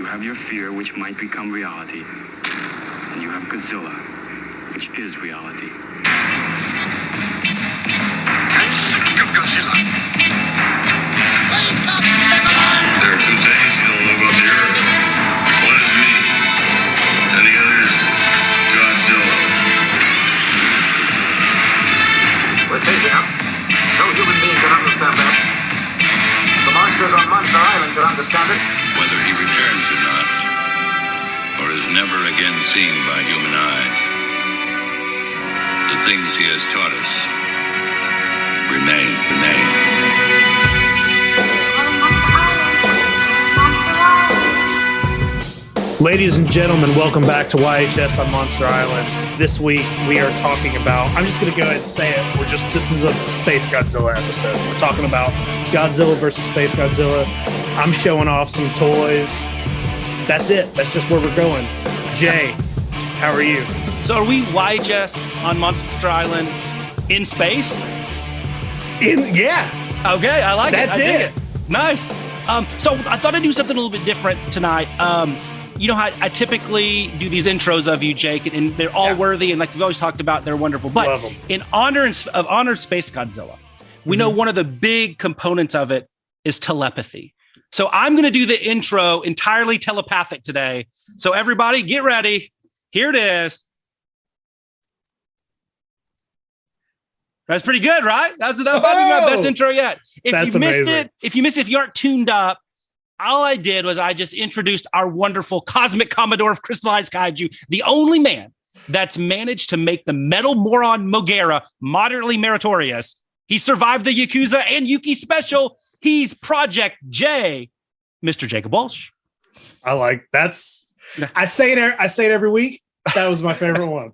You have your fear, which might become reality. And you have Godzilla, which is reality. I'm sick of Godzilla. Wake up, everyone! There are two things you don't know about the Earth. One is me, and the other is Godzilla. We're safe here. No human being can understand that. The monsters on Monster Island can understand it. Whether he returns or not, or is never again seen by human eyes, the things he has taught us remain. Ladies and gentlemen, welcome back to YHS on Monster Island. This week we are talking about, I'm just going to go ahead and say it, this is a Space Godzilla episode. We're talking about Godzilla versus Space Godzilla. I'm showing off some toys. That's it. That's just where we're going. Jay, how are you? So are we YHS on Monster Island in space? Yeah. Okay, I like That's it. I dig it. Nice. So I thought I'd do something a little bit different tonight. You know how I typically do these intros of you, Jake, and they're all worthy, and like we've always talked about, they're wonderful. But Love 'em. in honor of Space Godzilla, we know one of the big components of it is telepathy. So I'm going to do the intro entirely telepathic today. So everybody, get ready. Here it is. That's pretty good, right? That's probably my best intro yet. If you missed it, if you aren't tuned up, all I did was I just introduced our wonderful cosmic commodore of crystallized kaiju, the only man that's managed to make the metal moron M.O.G.U.E.R.A moderately meritorious. He survived the Yakuza and Yuki special. He's Project J, Mr. Jacob Walsh. I like that's. I say it every week. That was my favorite one.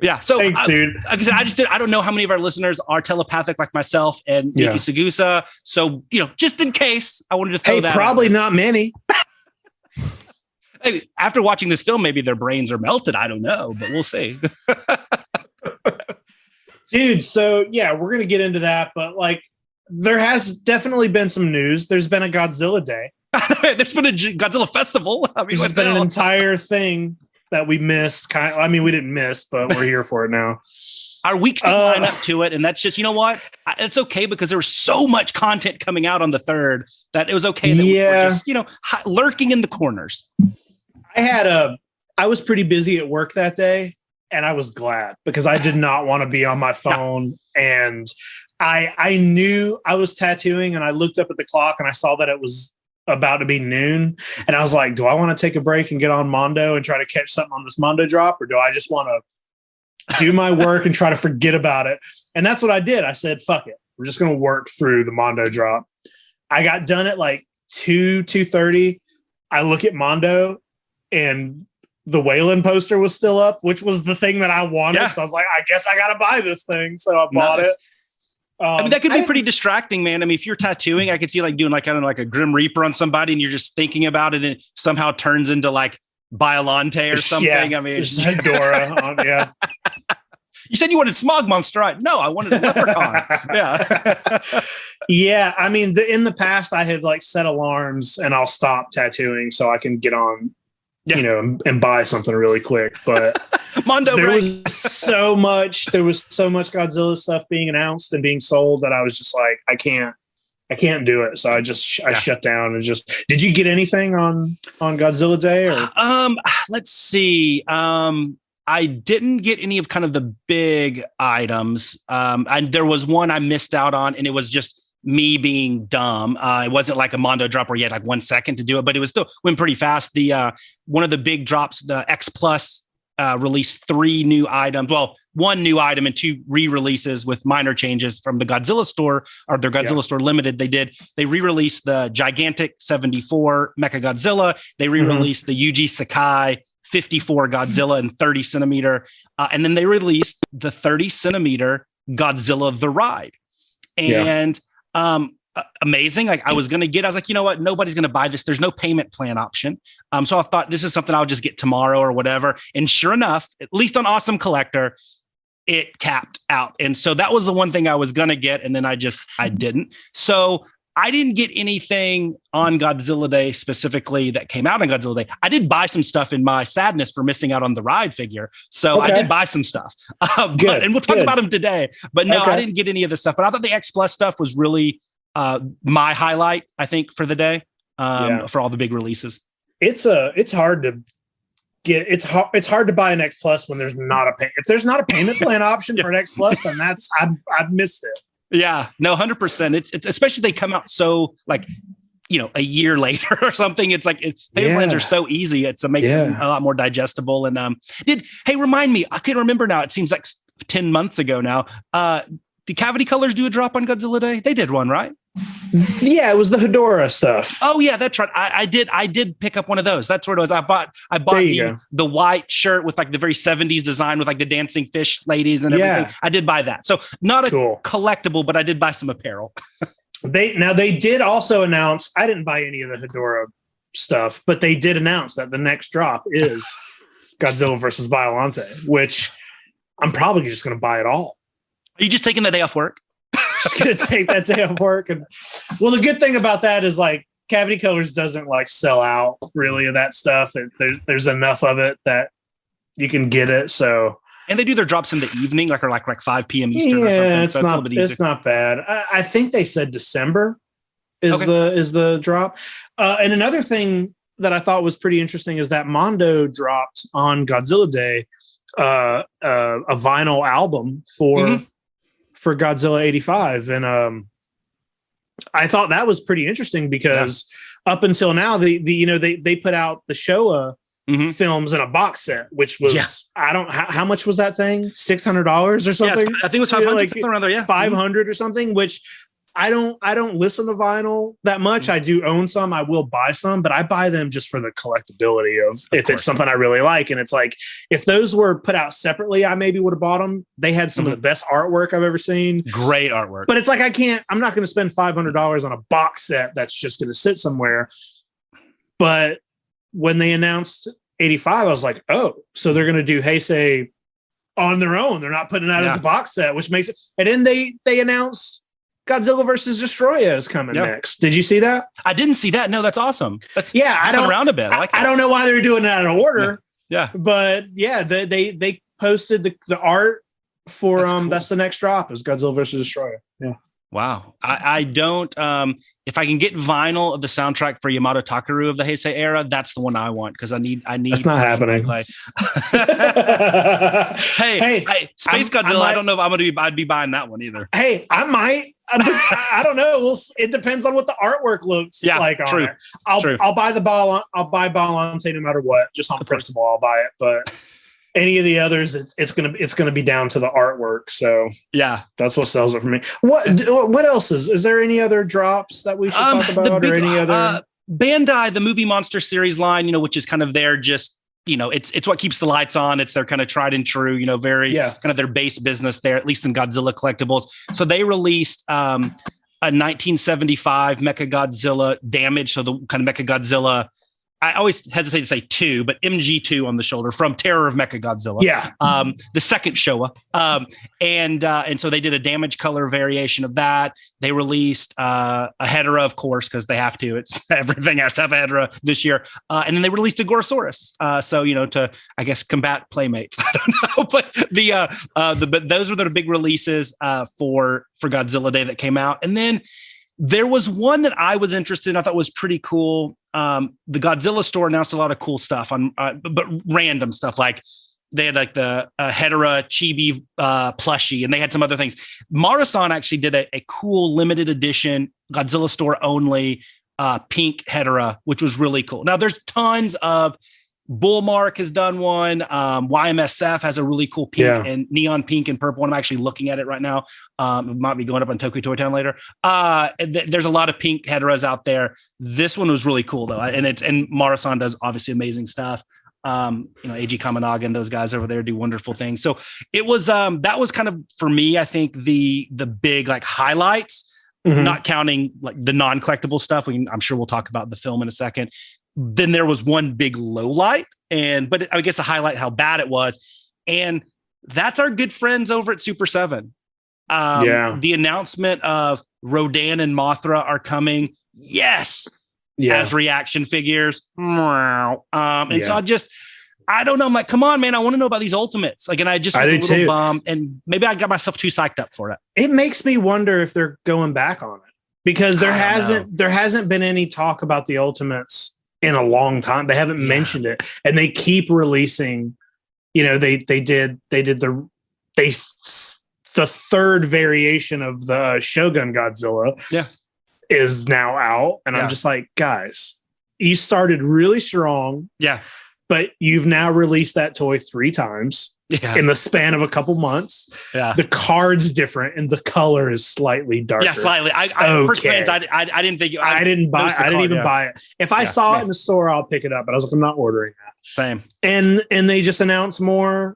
Yeah. So thanks, dude. Like I said, I don't know how many of our listeners are telepathic like myself and Yuki Sagusa. So, just in case, I wanted to throw that. Probably not many. Hey, after watching this film, maybe their brains are melted. I don't know, but we'll see. Dude, so we're going to get into that, but there has definitely been some news. There's been a Godzilla Day. There's been a Godzilla festival. There's been an entire thing that we missed. We didn't miss, but we're here for it now. Our weeks didn't line up to it, and that's just, you know what? It's okay because there was so much content coming out on the 3rd that it was okay that we were just, lurking in the corners. I was pretty busy at work that day, and I was glad because I did not want to be on my phone. And I knew I was tattooing, and I looked up at the clock and I saw that it was about to be noon, and I was like, do I want to take a break and get on Mondo and try to catch something on this Mondo drop, or do I just want to do my work and try to forget about it? And that's what I did. I said, fuck it, we're just going to work through the Mondo drop. I got done at 2:30. I look at Mondo and the Wayland poster was still up, which was the thing that I wanted. So I was like, I guess I got to buy this thing. So I bought it. That could be pretty distracting, man. If you're tattooing, I could see doing kind of like a Grim Reaper on somebody, and you're just thinking about it, and it somehow turns into Biollante or something. Dora. You said you wanted Smog Monster, right? No, I wanted a leprechaun. In the past, I have set alarms, and I'll stop tattooing so I can get on, and buy something really quick. But Mondo there was so much Godzilla stuff being announced and being sold that I was just like, I can't do it. So I shut down and just. Did you get anything on Godzilla Day? Or? Let's see. I didn't get any of kind of the big items. And there was one I missed out on, and it was just me being dumb. It wasn't like a Mondo drop where you had 1 second to do it, but it was still went pretty fast. The one of the big drops, the X Plus, released 3 new items. Well, 1 new item and 2 re-releases with minor changes from the Godzilla store, or their Godzilla store limited. They re-released the gigantic 74 Mecha Godzilla. They re-released the Yuji Sakai 54 Godzilla and 30 centimeter. And then they released the 30 centimeter Godzilla the Ride. And amazing. I was like, you know what? Nobody's going to buy this. There's no payment plan option. So I thought this is something I'll just get tomorrow or whatever. And sure enough, at least on Awesome Collector, it capped out. And so that was the one thing I was going to get. And then I didn't. So I didn't get anything on Godzilla Day specifically that came out on Godzilla Day. I did buy some stuff in my sadness for missing out on the ride figure. So I did buy some stuff. And we'll talk about them today. But no, I didn't get any of this stuff. But I thought the X Plus stuff was really my highlight, I think, for the day, for all the big releases. It's hard to get. It's hard to buy an X Plus when there's not a if there's not a payment plan option for an X Plus, then I've missed it. Yeah, no, 100%. It's especially they come out so like, a year later or something. It's like payment plans are so easy. It makes it a lot more digestible. And remind me, I can't remember now. It seems like 10 months ago now. Did Cavity Colors do a drop on Godzilla Day? They did one, right? Yeah, it was the Hedorah stuff. Oh yeah, that's right. I did pick up one of those. That's what it was. I bought the white shirt with like the very 70s design with like the dancing fish ladies and everything. Yeah. I did buy that. So not a collectible, but I did buy some apparel. They did also announce, I didn't buy any of the Hedorah stuff, but they did announce that the next drop is Godzilla versus Biollante, which I'm probably just going to buy it all. Are you just taking the day off work? Just gonna take that day off work. And well, the good thing about that is like Cavity Colors doesn't like sell out really of that stuff. There's enough of it that you can get it. So, and they do their drops in the evening, like 5 p.m. Eastern. Yeah, or something. It's not bad. I think they said December is the drop. And another thing that I thought was pretty interesting is that Mondo dropped on Godzilla Day a vinyl album for Godzilla 85. And I thought that was pretty interesting because up until now, they put out the Showa films in a box set, which was, how much was that thing? $600 or something? Yeah, I think it was 500, something around there. Yeah. 500 or something, which I don't listen to vinyl that much. I do own some. I will buy some, but I buy them just for the collectability of if it's something I really like. And it's like, if those were put out separately, I maybe would have bought them. They had some of the best artwork I've ever seen. Great artwork. But it's like, I'm not going to spend $500 on a box set that's just going to sit somewhere. But when they announced 85, I was like, oh, so they're going to do Heisei on their own. They're not putting it out as a box set, which makes it. And then they announced Godzilla versus Destroya is coming next. Did you see that? I didn't see that. No, that's awesome. I don't around a bit. I don't know why they're doing that in order. Yeah. But yeah, they posted the art for that's cool. That's the next drop is Godzilla versus Destroya. Yeah. Wow. I don't if I can get vinyl of the soundtrack for Yamato Takeru of the Heisei era, that's the one I want because I need That's not happening. Hey, Space Godzilla, I don't know if I'd be buying that one either. Hey, I might. I don't know. It depends on what the artworok looks like on it. I'll buy Biollante no matter what, just on principle. I'll buy it, but any of the others, it's gonna be down to the artwork. So yeah, that's what sells it for me. What else is there? Any other drops that we should talk about, or any other? Bandai, the Movie Monster series line, which is kind of their just it's what keeps the lights on. It's their kind of tried and true, very kind of their base business there, at least in Godzilla collectibles. So they released a 1975 Mechagodzilla Damage. So the kind of Mechagodzilla, I always hesitate to say 2, but MG2 on the shoulder from Terror of Mechagodzilla. Yeah. The second Showa. And so they did a damage color variation of that. They released a Hedorah, of course, because they have to. It's everything has to have a Hedorah this year. And then they released a Gorosaurus. So, to, I guess, combat playmates. I don't know. But but those were the big releases for Godzilla Day that came out. And then there was one that I was interested in. I thought was pretty cool. The Godzilla store announced a lot of cool stuff but random stuff. Like they had like the Hedorah chibi plushie, and they had some other things. Marasan actually did a cool limited edition Godzilla store only pink Hedorah, which was really cool. Now there's tons of Bullmark has done one. YMSF has a really cool pink and neon pink and purple one. I'm actually looking at it right now. It might be going up on Toku Toy Town later. There's a lot of pink Hedorahs out there. This one was really cool though. And Marasan does obviously amazing stuff. AG Kaminaga and those guys over there do wonderful things. So it was, that was kind of, for me, I think the big like highlights, not counting like the non-collectible stuff. I'm sure we'll talk about the film in a second. Then there was one big low light, but I guess to highlight how bad it was. And that's our good friends over at Super 7. The announcement of Rodan and Mothra are coming. Yes. As reaction figures. So I don't know. I'm like, come on, man. I want to know about these Ultimates. Like, and I just was a little bummed, and maybe I got myself too psyched up for it. It makes me wonder if they're going back on it, because there hasn't been any talk about the Ultimates in a long time. They haven't mentioned it, and they keep releasing. You know, they did the third variation of the Shogun Godzilla. Yeah, is now out, and I'm just like, guys, you started really strong. Yeah. But you've now released that toy 3 times in the span of a couple months. Yeah. The card's different and the color is slightly darker. Yeah, slightly. First glance, I didn't think I didn't buy it. I didn't even buy it. If I saw it in the store, I'll pick it up. But I was like, I'm not ordering that. Same. And they just announced more,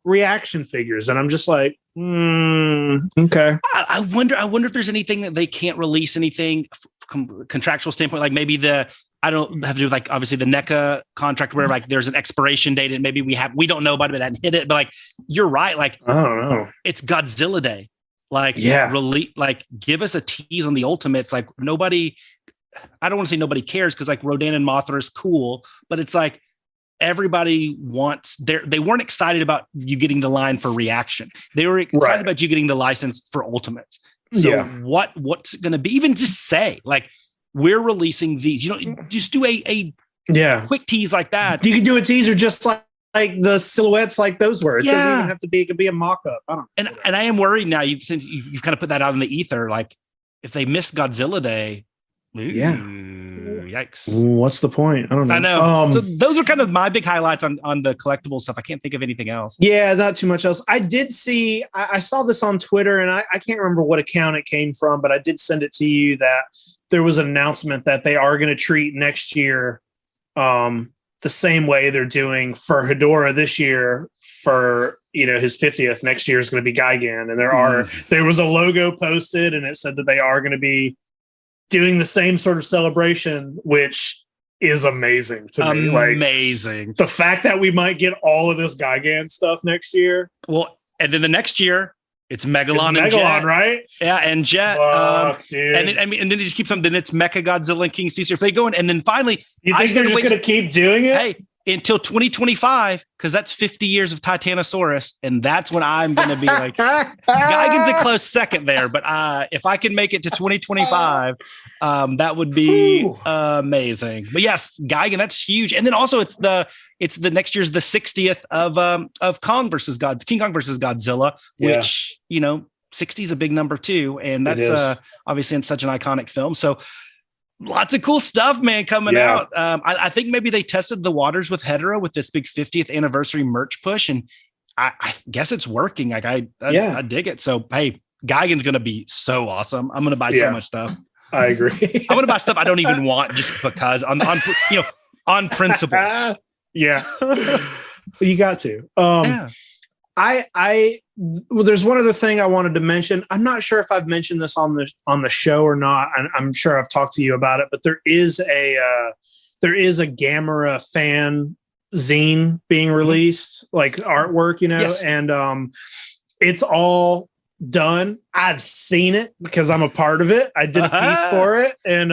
reaction figures. And I'm just like, okay. I wonder if there's anything that they can't release, anything from contractual standpoint, like maybe I don't have to do with, like, obviously the NECA contract where, like, there's an expiration date and maybe we don't know about it, but that hit it. But, like, you're right. Like, I don't know. It's Godzilla Day. Like, give us a tease on the Ultimates. Like, I don't want to say nobody cares, because, like, Rodan and Mothra is cool, but it's like everybody they weren't excited about you getting the line for reaction. They were excited about you getting the license for Ultimates. So what's going to be, even just say, like, we're releasing these, just do a quick tease like that. You can do a teaser just like the silhouettes, like those were. It doesn't even have to be, it could be a mock-up. I don't know. And I am worried now, since you've kind of put that out in the ether, like, if they miss Godzilla Day, yikes. What's the point? I don't know. I know. So those are kind of my big highlights on the collectible stuff. I can't think of anything else. Yeah, not too much else. I did see, I saw this on Twitter, and I can't remember what account it came from, but I did send it to you that there was an announcement that they are going to treat next year the same way they're doing for Hedorah this year for, his 50th. Next year is going to be Gigan. And there was a logo posted, and it said that they are going to be doing the same sort of celebration, which is amazing to me. Amazing. Like, the fact that we might get all of this Gigan stuff next year. Well, and then the next year, it's Megalon and Jet, right? Yeah, and Jet. Dude. And then it just keeps on. Then it's Mecha Godzilla and King Caesar. If they go in, and then finally, you think they're just going to keep doing it? Hey, until 2025, because that's 50 years of Titanosaurus, and that's when I'm going to be like, Gigan's a close second there, but if I can make it to 2025, that would be amazing. But yes, Gigan, that's huge. And then also it's the next year's the 60th of King Kong versus Godzilla, which 60 is a big number too, and that's obviously in such an iconic film. So lots of cool stuff, man, coming out. I think maybe they tested the waters with Hedorah with this big 50th anniversary merch push, and I guess it's working. Like I dig it. So hey, Gigan's gonna be so awesome. I'm gonna buy so much stuff. I agree. I'm gonna buy stuff I don't even want just because on principle. Yeah, you got to. Well, there's one other thing I wanted to mention. I'm not sure if I've mentioned this on the show or not. I'm sure I've talked to you about it, but there is a Gamera fan zine being released, like artwork, and it's all done. I've seen it because I'm a part of it. I did a piece for it, and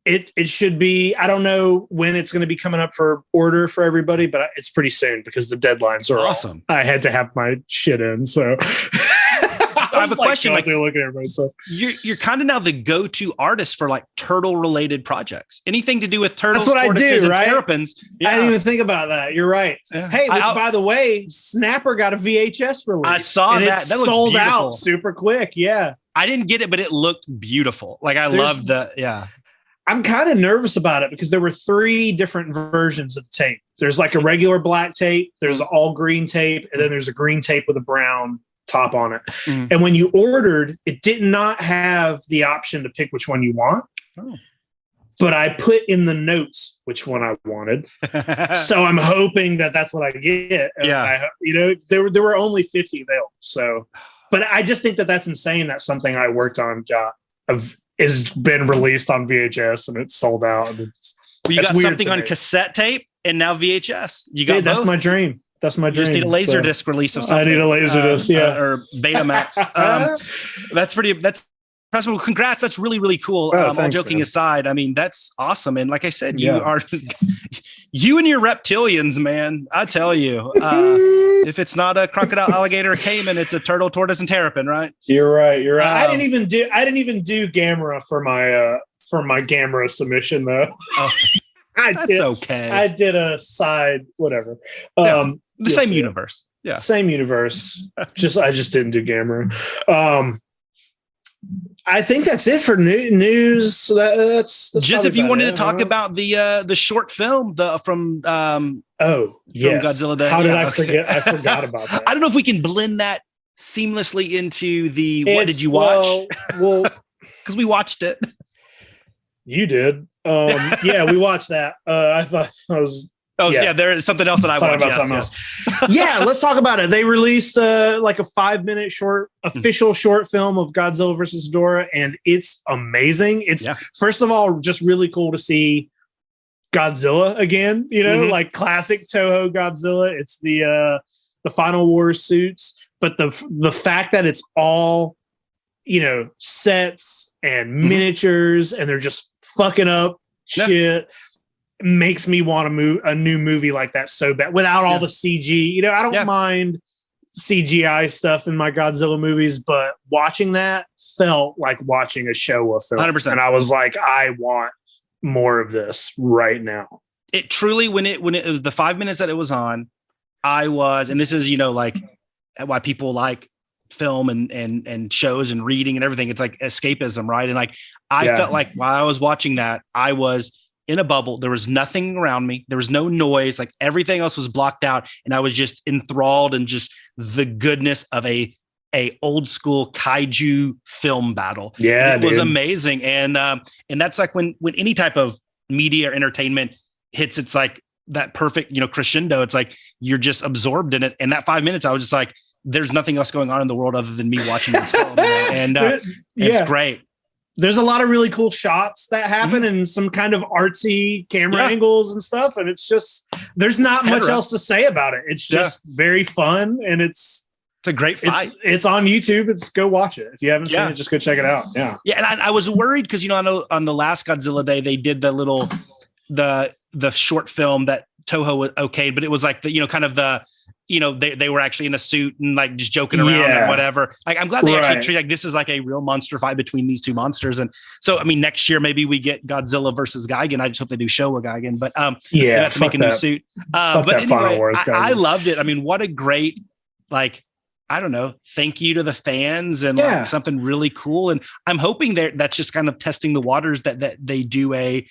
it should be, I don't know when it's going to be coming up for order for everybody, but it's pretty soon because the deadlines are awesome. I had to have my shit in. So I have a question. Look at everybody. So you're kind of now the go-to artist for like turtle related projects. Anything to do with turtles, that's what I do, right? Terrapins. Yeah. I didn't even think about that. You're right. Yeah. Hey, by the way, Snapper got a VHS release. I saw that. That sold out super quick. Yeah. I didn't get it, but it looked beautiful. Like loved the, I'm kind of nervous about it because there were 3 different versions of the tape. There's like a regular black tape, there's all green tape, and then there's a green tape with a brown top on it. And when you ordered, it did not have the option to pick which one you want. But I put in the notes which one I wanted. So I'm hoping that that's what I get. And there were only 50 available. So, but I just think that that's insane. That's something I worked on has been released on VHS and it's sold out. And you got something on cassette tape and now VHS. You got that's my dream. That's my dream. Just need a laser disc release of something. I need a laser disc, or Betamax. That's impressive. Congrats. That's really, really cool. Thanks, all joking man. aside, I mean, that's awesome. And like I said, you are, you and your reptilians, man. I tell you, if it's not a crocodile, alligator, or caiman, it's a turtle, tortoise, and terrapin, right? You're right. I didn't even do Gamera for my Gamera submission though. Oh, okay. I did a side whatever. The same universe. Yeah. Same universe. I just didn't do Gamera. I think that's it for news. So that's just if you wanted to talk about the short film from yes. Godzilla Day. How did I forget? I forgot about that. I don't know if we can blend that seamlessly into what did you watch? Well, because we watched it. You did. Yeah, we watched that. I thought I was. Oh yeah, there is something else that I watched. About something else. Yeah, let's talk about it. They released like a 5-minute short official short film of Godzilla versus Ghidorah, and it's amazing. It's first of all just really cool to see Godzilla again. You know, like classic Toho Godzilla. It's the Final War suits, but the fact that it's all sets and miniatures, and they're just fucking up shit. Makes me want to move a new movie like that so bad without all the CG. I don't mind CGI stuff in my Godzilla movies, but watching that felt like watching a Showa film. 100%. And I was like, I want more of this right now. It truly, when it was the 5 minutes that it was on, I was, and this is, like why people like film and shows and reading and everything. It's like escapism, right? And like, I felt like while I was watching that, I was in a bubble. There was nothing around me. There was no noise. Like everything else was blocked out. And I was just enthralled in just the goodness of a old school kaiju film battle. Yeah. It was amazing. And that's like when any type of media or entertainment hits, it's like that perfect, crescendo. It's like, you're just absorbed in it. And that 5 minutes, I was just like, there's nothing else going on in the world other than me watching this film. And it's great. There's a lot of really cool shots that happen and some kind of artsy camera angles and stuff. And it's just, there's not much else to say about it. It's just very fun. And it's a great fight. It's on YouTube. Go watch it. If you haven't seen it, just go check it out. Yeah. Yeah. And I was worried because, I know on the last Godzilla Day, they did the little, the short film that Toho okayed, but it was like the, kind of the, they were actually in a suit and like just joking around and whatever. Like, I'm glad they actually treat like this is like a real monster fight between these two monsters. And so, I mean, next year, maybe we get Godzilla versus Gigan. I just hope they do Showa Gigan, but they have to make a new suit. But anyway, I loved it. I mean, what a great, like, I don't know, thank you to the fans and like something really cool. And I'm hoping that's just kind of testing the waters that they do a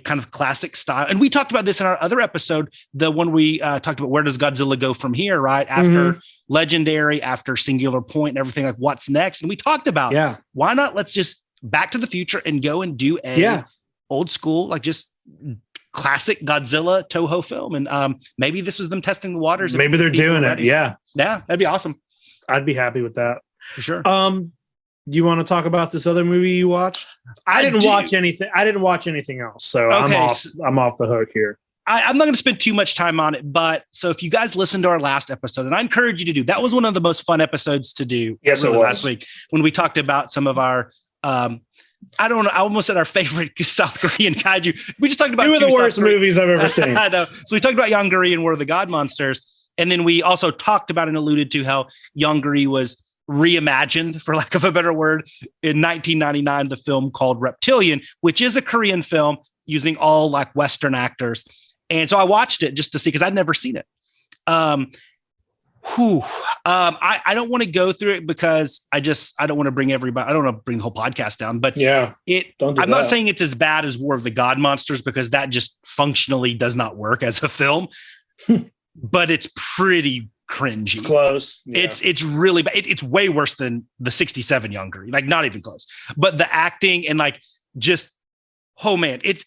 kind of classic style. And we talked about this in our other episode, the one we talked about, where does Godzilla go from here, right? After Legendary, after Singular Point and everything, like what's next? And we talked about, why not let's just Back to the Future and go and do a old school, like just classic Godzilla Toho film. And maybe this was them testing the waters. Maybe they're doing it. Yeah. Yeah. That'd be awesome. I'd be happy with that. For sure. Do you want to talk about this other movie you watched? I didn't watch anything. I didn't watch anything else. So I'm off the hook here. I'm not going to spend too much time on it, but so if you guys listened to our last episode, and I encourage you to do, that was one of the most fun episodes to do. Yes, it was. Last week when we talked about some of our, I don't know, I almost said our favorite South Korean kaiju. We just talked about two of the worst movies I've ever seen. I know. So we talked about YHS and War of the God Monsters. And then we also talked about and alluded to how YHS was reimagined, for lack of a better word, in 1999, the film called Reptilian, which is a Korean film using all like Western actors. And so I watched it just to see, because I'd never seen it. I don't want to go through it because I don't want to bring everybody, I don't want to bring the whole podcast down, but I'm not saying it's as bad as War of the God Monsters, because that just functionally does not work as a film, but it's pretty cringy. It's close. Yeah. It's really bad. It's way worse than the 67 YHS, like not even close. But the acting and like just, oh man, it's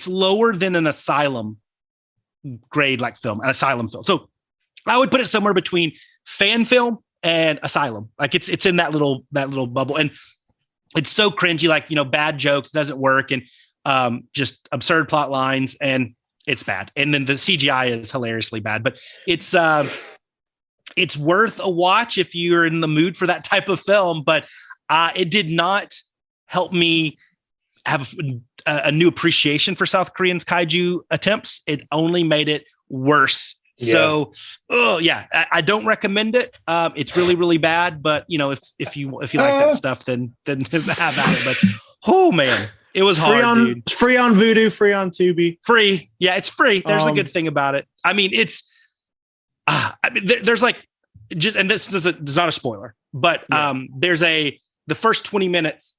lower than an Asylum grade like film, an Asylum film. So I would put it somewhere between fan film and Asylum. Like it's in that little bubble, and it's so cringy. Like bad jokes, doesn't work, and just absurd plot lines, and it's bad. And then the CGI is hilariously bad, but it's worth a watch if you're in the mood for that type of film. But it did not help me have a new appreciation for South Korean's kaiju attempts. It only made it worse. Yeah. So, I don't recommend it. It's really, really bad. But if you like that stuff, then have at it. But oh man, it was free hard, dude. It's free on Vudu, free on Tubi. Free, yeah, it's free. There's a good thing about it. I mean, it's there's like just, and this is not a spoiler, but there's the first 20 minutes.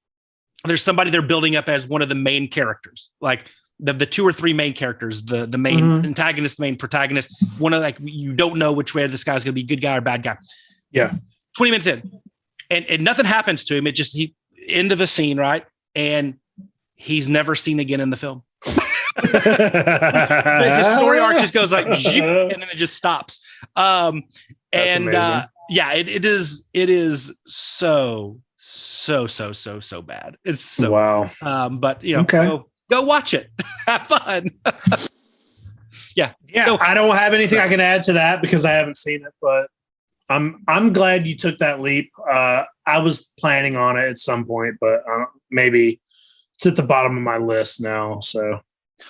There's somebody they're building up as one of the main characters, like the 2 or 3 main characters, the main antagonist, the main protagonist. One of, like, you don't know which way this guy's going to be, good guy or bad guy. Yeah. 20 minutes in, and nothing happens to him. It just end of the scene, right? And he's never seen again in the film. The story arc just goes like, and then it just stops. It is so bad. It's so wow. But go watch it. Have fun. Yeah. So I don't have anything I can add to that because I haven't seen it, but I'm glad you took that leap. I was planning on it at some point, but maybe it's at the bottom of my list now. So,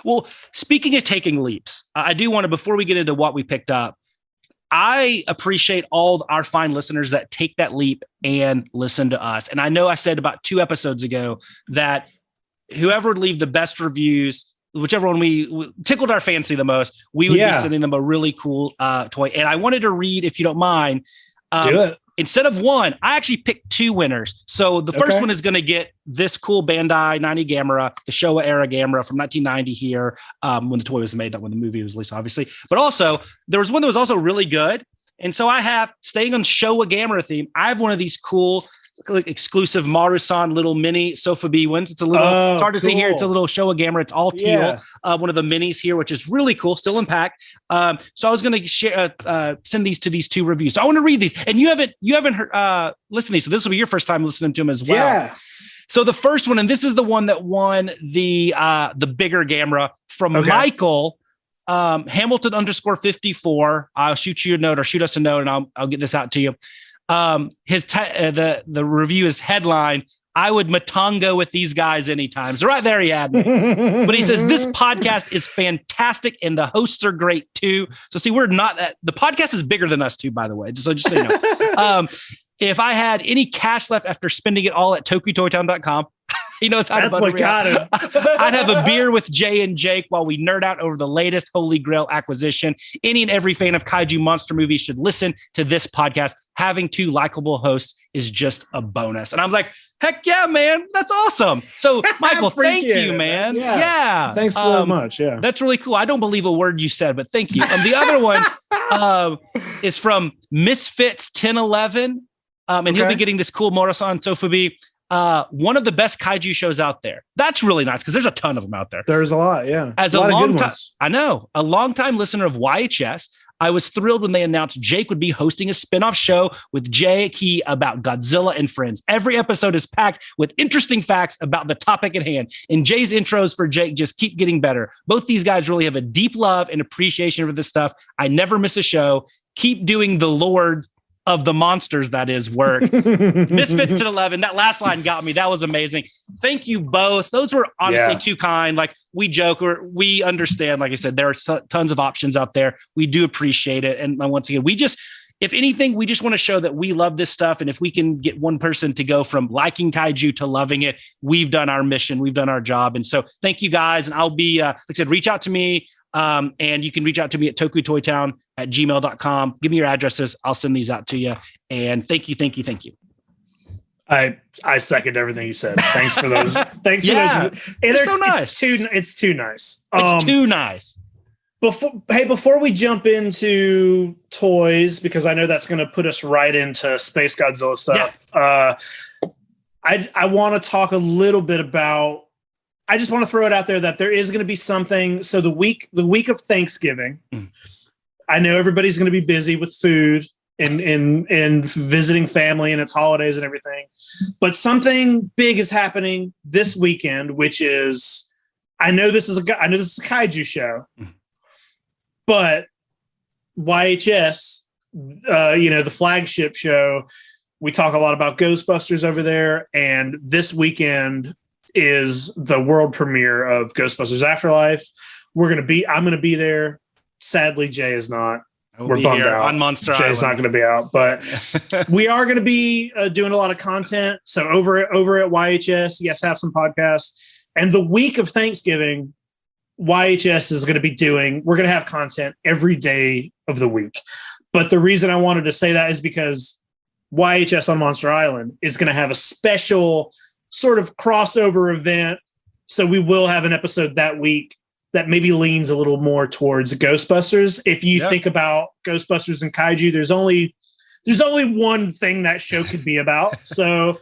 well, speaking of taking leaps, I do want to, before we get into what we picked up, I appreciate all our fine listeners that take that leap and listen to us. And I know I said about 2 episodes ago that whoever would leave the best reviews, whichever one we tickled our fancy the most, we would be sending them a really cool toy. And I wanted to read, if you don't mind, do it. Instead of 1, I actually picked 2 winners. So the first one is going to get this cool Bandai 90 Gamera, the Showa era Gamera from 1990 here, when the toy was made, not when the movie was released, obviously. But also, there was one that was also really good. And so I have, staying on Showa Gamera theme, I have one of these cool, like, exclusive Maru-san little mini Sofubi ones. It's a little, it's hard to see here. It's a little Showa Gamera. It's all teal. One of the minis here, which is really cool, still in pack. So I was going to share, send these to these 2 reviews. So I want to read these, and you haven't heard, listened to these. So this will be your first time listening to them as well. Yeah. So the first one, and this is the one that won the bigger Gamera from Michael, Hamilton _54. I'll shoot you a note, or shoot us a note, and I'll get this out to you. The review is headline, I would Matongo with these guys anytime. So right there he had me. But he says, this podcast is fantastic and the hosts are great too. So see, we're not that, the podcast is bigger than us too, by the way. So just so you know. If I had any cash left after spending it all at TokuToytown.com, he knows how That's to what got him. I'd have a beer with Jay and Jake while we nerd out over the latest Holy Grail acquisition. Any and every fan of kaiju monster movies should listen to this podcast. Having 2 likable hosts is just a bonus. And I'm like, heck yeah, man. That's awesome. So Michael, thank you, man. Yeah. Thanks so much. Yeah. That's really cool. I don't believe a word you said, but thank you. The other one is from Misfits 1011. And he'll be getting this cool Moro-san Sofubi. One of the best kaiju shows out there. That's really nice because there's a ton of them out there. There's a lot, yeah. As a long time, I know, a longtime listener of YHS, I was thrilled when they announced Jake would be hosting a spinoff show with Jake about Godzilla and friends. Every episode is packed with interesting facts about the topic at hand, and Jay's intros for Jake just keep getting better. Both these guys really have a deep love and appreciation for this stuff. I never miss a show. Keep doing the Lord of the monsters, that is, work. Misfits to 11. That last line got me. That was amazing. Thank you both. Those were honestly too kind. Like, we joke, or we understand. Like I said, there are tons of options out there. We do appreciate it. And once again, if anything, we just want to show that we love this stuff. And if we can get one person to go from liking kaiju to loving it, we've done our mission. We've done our job. And so thank you guys. And I'll be, like I said, reach out to me. And you can reach out to me at tokutoytown@gmail.com. Give me your addresses. I'll send these out to you. And thank you. I second everything you said. Thanks for those. Thanks for those. It's so nice. It's too nice. It's too nice. Before we jump into toys, because I know that's going to put us right into Space Godzilla stuff. Yes. I want to talk a little bit about. I just want to throw it out there that there is going to be something. So the week of Thanksgiving, I know everybody's going to be busy with food and visiting family and its holidays and everything, but something big is happening this weekend, which is, I know this is a kaiju show. But YHS, the flagship show, we talk a lot about Ghostbusters over there. And this weekend is the world premiere of Ghostbusters Afterlife. I'm going to be there. Sadly, Jay is not. We're bummed out on Monster Jay's Island. not going to be out, but we are going to be doing a lot of content. So over at YHS, yes, have some podcasts. And the week of Thanksgiving, YHS is going to be we're going to have content every day of the week. But the reason I wanted to say that is because YHS on Monster Island is going to have a special sort of crossover event. So we will have an episode that week that maybe leans a little more towards Ghostbusters. If you think about Ghostbusters and Kaiju, there's only one thing that show could be about. So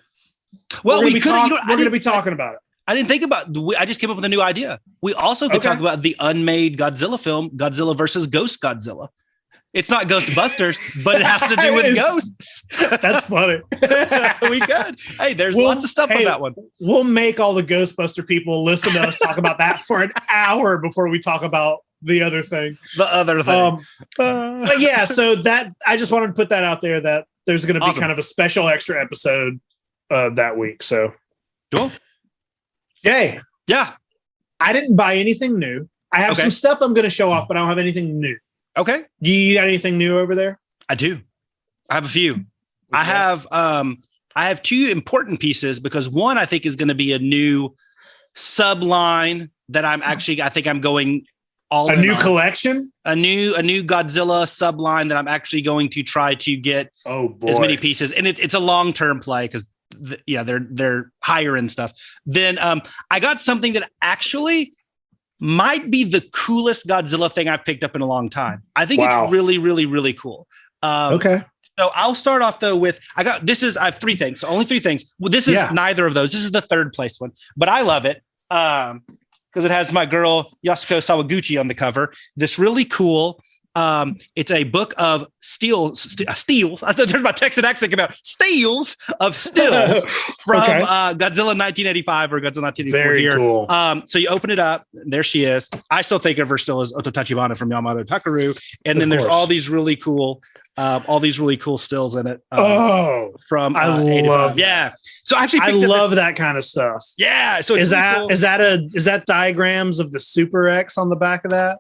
well, we're going to be talking about it. I didn't think about. I just came up with a new idea. We also could talk about the unmade Godzilla film, Godzilla versus Ghost Godzilla. It's not Ghostbusters, but it has to do with ghosts. That's funny. We could. Hey, there's lots of stuff on that one. We'll make all the Ghostbuster people listen to us talk about that for an hour before we talk about the other thing. But yeah, so that I just wanted to put that out there that there's going to be kind of a special extra episode that week. So cool. Jay. Yeah. I didn't buy anything new. I have some stuff I'm going to show off, but I don't have anything new. Okay. Do you got anything new over there? I do. I have a few. I have two important pieces because one I think is going to be a new subline that I think I'm going all in new on. Collection? A new Godzilla subline that I'm actually going to try to get as many pieces. And it's a long-term play because they're higher end stuff. Then I got something that actually might be the coolest Godzilla thing I've picked up in a long time. I think it's really, really, really cool. Okay. So I'll start off though with I have three things. So only three things. Well, this is neither of those. This is the third place one, but I love it because it has my girl Yasuko Sawaguchi on the cover. This really cool. It's a book of steals. I thought there's my Texan accent about steals of stills from Godzilla 1985 or Godzilla 1984 Very here. Cool. So you open it up, there she is. I still think of her still as Oto Tachibana from Yamato Takaru. And then there's all these really cool stills in it. From I love So actually I love that kind of stuff. Yeah. So is that diagrams of the Super X on the back of that?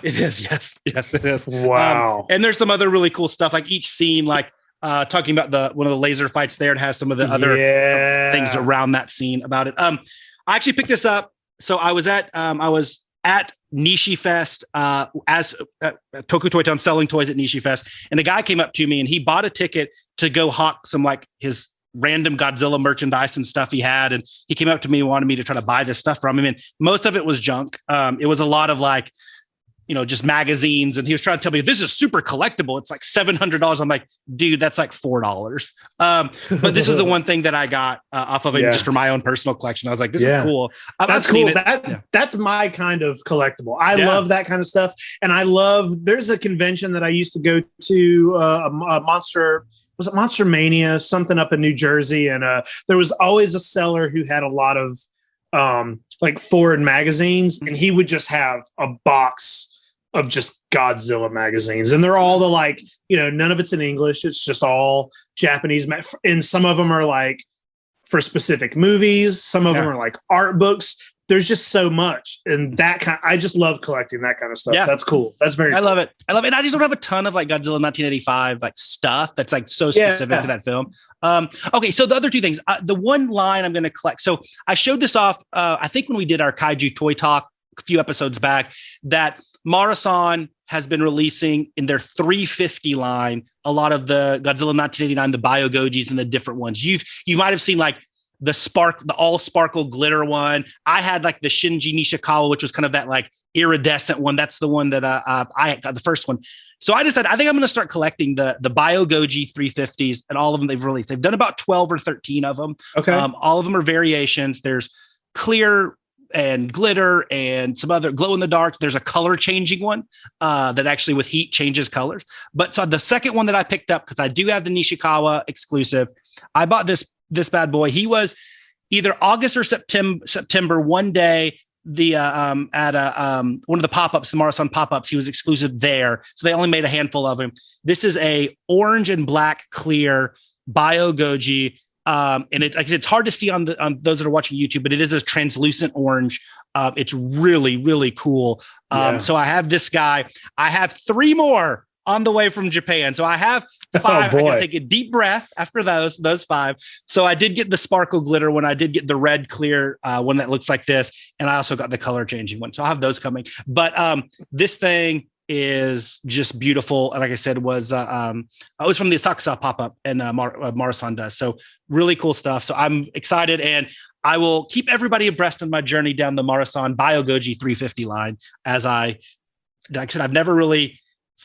It is. Yes, it is. Wow. And there's some other really cool stuff, like each scene, like talking about one of the laser fights there. It has some of the other things around that scene about it. I actually picked this up. So I was at Nishi Fest as Toku Toy Town selling toys at Nishi Fest. And a guy came up to me and he bought a ticket to go hawk some like his random Godzilla merchandise and stuff he had. And he came up to me and wanted me to try to buy this stuff from him. And most of it was junk. It was a lot of like, just magazines. And he was trying to tell me, this is super collectible. It's like $700. I'm like, dude, that's like $4. But this is the one thing that I got off of it just for my own personal collection. I was like, this is cool. That's cool. That's my kind of collectible. I love that kind of stuff. And there's a convention that I used to go to, a Monster, was it Monster Mania, something up in New Jersey. And there was always a seller who had a lot of like foreign magazines, and he would just have a box of just Godzilla magazines, and they're all the like, none of it's in English. It's just all Japanese. And some of them are like for specific movies. Some of them are like art books. There's just so much. And I just love collecting that kind of stuff. Yeah. That's cool. That's very cool. I love it. And I just don't have a ton of like Godzilla 1985 like stuff that's like so specific to that film. Okay. So the other two things, the one line I'm going to collect. So I showed this off, I think when we did our Kaiju Toy Talk a few episodes back, that Marasan has been releasing in their 350 line a lot of the Godzilla 1989, the Bio-Gojis and the different ones. You might have seen like the all sparkle glitter one. I had like the Shinji Nishikawa, which was kind of that like iridescent one. That's the one that I got, the first one. So I decided I think I'm going to start collecting the Bio-Goji 350s and all of them they've released. They've done about 12 or 13 of them. Okay. All of them are variations. There's clear and glitter and some other glow in the dark. There's a color changing one that actually with heat changes colors. But so the second one that I picked up, because I do have the Nishikawa exclusive, I bought this bad boy. He was either August or September one day at one of the pop-ups, the Marathon pop-ups. He was exclusive there, so they only made a handful of him. This is a orange and black clear Bio-Goji, and it's hard to see on those that are watching YouTube, but it is a translucent orange. It's really, really cool. So I have this guy. I have 3 more on the way from Japan. So I have 5. I can take a deep breath after those 5. So I did get the sparkle glitter one. I did get the red clear one that looks like this. And I also got the color changing one. So I'll have those coming. But this thing is just beautiful. And like I said, it was from the Tokusastu pop-up, and Marathon does. So really cool stuff. So I'm excited, and I will keep everybody abreast on my journey down the Marathon Bio-Goji 350 line. Like I said, I've never really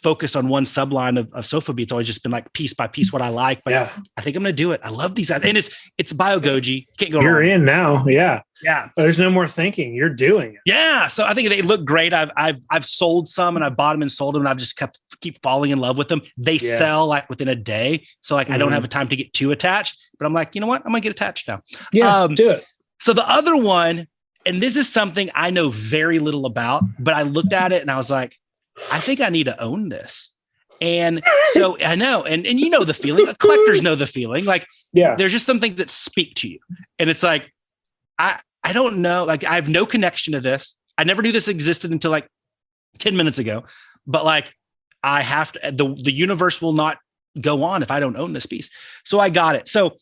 focused on one subline of Sofa Beat. It's always just been like piece by piece what I like. But I think I'm going to do it. I love these. And it's Bio-Goji. Can't go wrong. You're in now. Yeah. Yeah. There's no more thinking. You're doing it. Yeah. So I think they look great. I've sold some, and I bought them and sold them, and I've just keep falling in love with them. They sell like within a day. So like I don't have a time to get too attached, but I'm like, you know what? I'm going to get attached now. Yeah. Do it. So the other one, and this is something I know very little about, but I looked at it and I was like, I think I need to own this. And so I know, and you know the feeling. Collectors know the feeling. Like, there's just some things that speak to you, and it's like, I don't know. Like, I have no connection to this. I never knew this existed until like 10 minutes ago. But like, I have to. The universe will not go on if I don't own this piece. So I got it. So